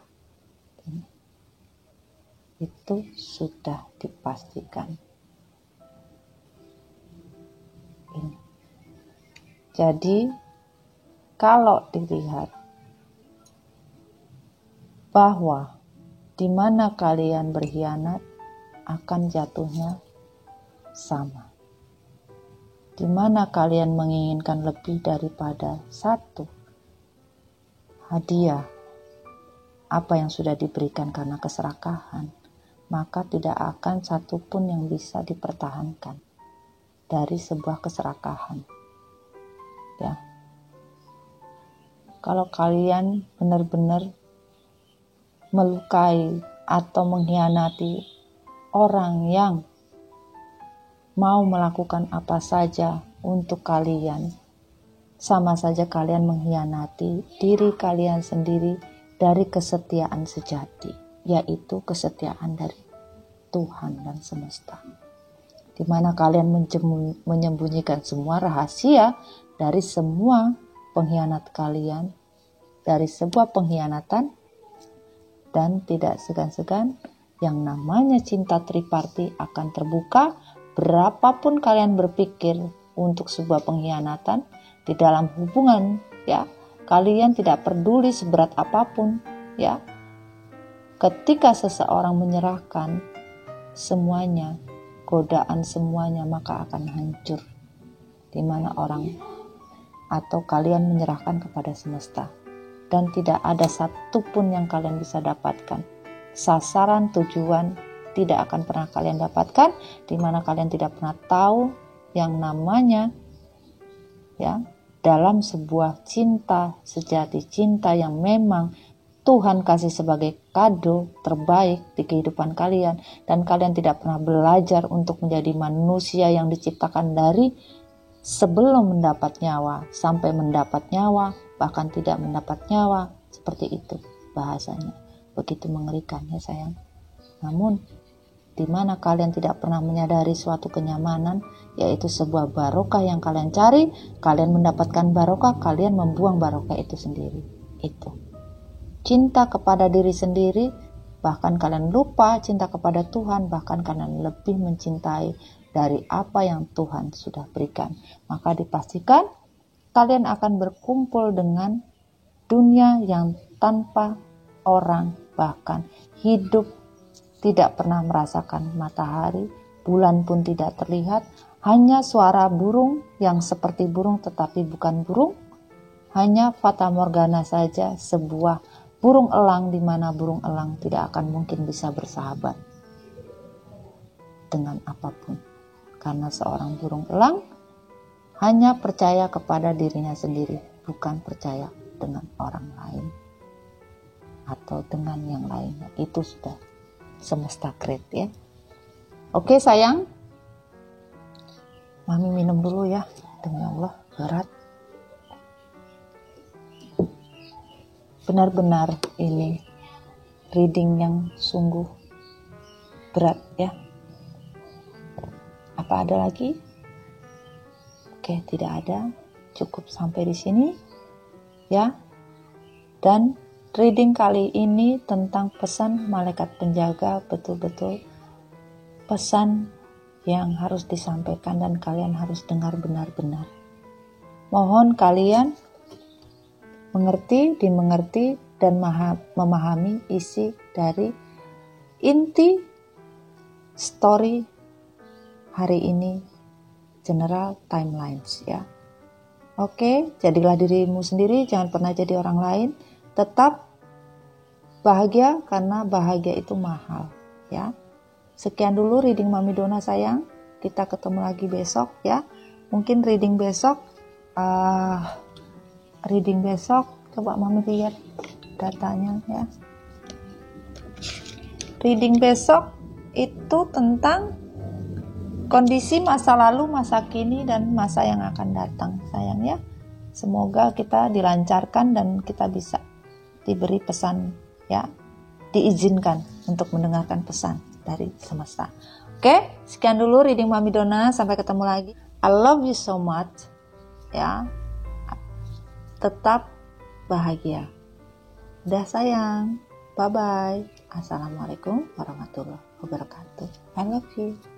Itu sudah dipastikan. Jadi, kalau dilihat bahwa di mana kalian berkhianat akan jatuhnya sama. Di mana kalian menginginkan lebih daripada satu hadiah apa yang sudah diberikan karena keserakahan, maka tidak akan satupun yang bisa dipertahankan dari sebuah keserakahan. Ya, kalau kalian benar-benar melukai atau mengkhianati orang yang mau melakukan apa saja untuk kalian, sama saja kalian mengkhianati diri kalian sendiri dari kesetiaan sejati, yaitu kesetiaan dari Tuhan dan semesta. Di mana kalian menyembunyikan semua rahasia dari semua pengkhianat kalian, dari sebuah pengkhianatan, dan tidak segan-segan yang namanya cinta triparti akan terbuka. Berapapun kalian berpikir untuk sebuah pengkhianatan di dalam hubungan, ya, kalian tidak peduli seberat apapun, ya. Ketika seseorang menyerahkan semuanya, godaan semuanya, maka akan hancur. Di mana orang atau kalian menyerahkan kepada semesta. dan tidak ada satupun yang kalian bisa dapatkan. Sasaran tujuan tidak akan pernah kalian dapatkan, di mana kalian tidak pernah tahu yang namanya ya dalam sebuah cinta sejati, cinta yang memang Tuhan kasih sebagai kado terbaik di kehidupan kalian, dan kalian tidak pernah belajar untuk menjadi manusia yang diciptakan dari sebelum mendapat nyawa sampai mendapat nyawa, bahkan tidak mendapat nyawa. Seperti itu bahasanya. Begitu mengerikan ya sayang. Namun di mana kalian tidak pernah menyadari suatu kenyamanan, yaitu sebuah barokah yang kalian cari, kalian mendapatkan barokah, kalian membuang barokah itu sendiri. Itu cinta kepada diri sendiri, bahkan kalian lupa cinta kepada Tuhan, bahkan kalian lebih mencintai dari apa yang Tuhan sudah berikan. Maka dipastikan kalian akan berkumpul dengan dunia yang tanpa orang, bahkan hidup tidak pernah merasakan matahari, bulan pun tidak terlihat, hanya suara burung yang seperti burung tetapi bukan burung, hanya fata morgana saja, sebuah burung elang di mana burung elang tidak akan mungkin bisa bersahabat dengan apapun. Karena seorang burung elang hanya percaya kepada dirinya sendiri, bukan percaya dengan orang lain atau dengan yang lainnya. Itu sudah semesta great ya. Oke sayang, Mami minum dulu ya, demi Allah berat. Benar-benar ini reading yang sungguh berat ya. Apa ada lagi? Oke, tidak ada. Cukup sampai di sini ya. Dan reading kali ini tentang pesan malaikat penjaga, betul-betul pesan yang harus disampaikan dan kalian harus dengar benar-benar. Mohon kalian dimengerti dan memahami isi dari inti story hari ini, general timelines ya. Oke, jadilah dirimu sendiri, jangan pernah jadi orang lain. Tetap bahagia karena bahagia itu mahal ya. Sekian dulu reading Mami Dona sayang. Kita ketemu lagi besok ya. Mungkin reading besok coba Mami lihat datanya ya. Reading besok itu tentang kondisi masa lalu, masa kini, dan masa yang akan datang sayang ya. Semoga kita dilancarkan dan kita bisa diberi pesan ya, diizinkan untuk mendengarkan pesan dari semesta. Oke, sekian dulu reading Mami Dona, sampai ketemu lagi. I love you so much ya. Tetap bahagia. Dah sayang. Bye bye. Assalamualaikum warahmatullahi wabarakatuh. I love you.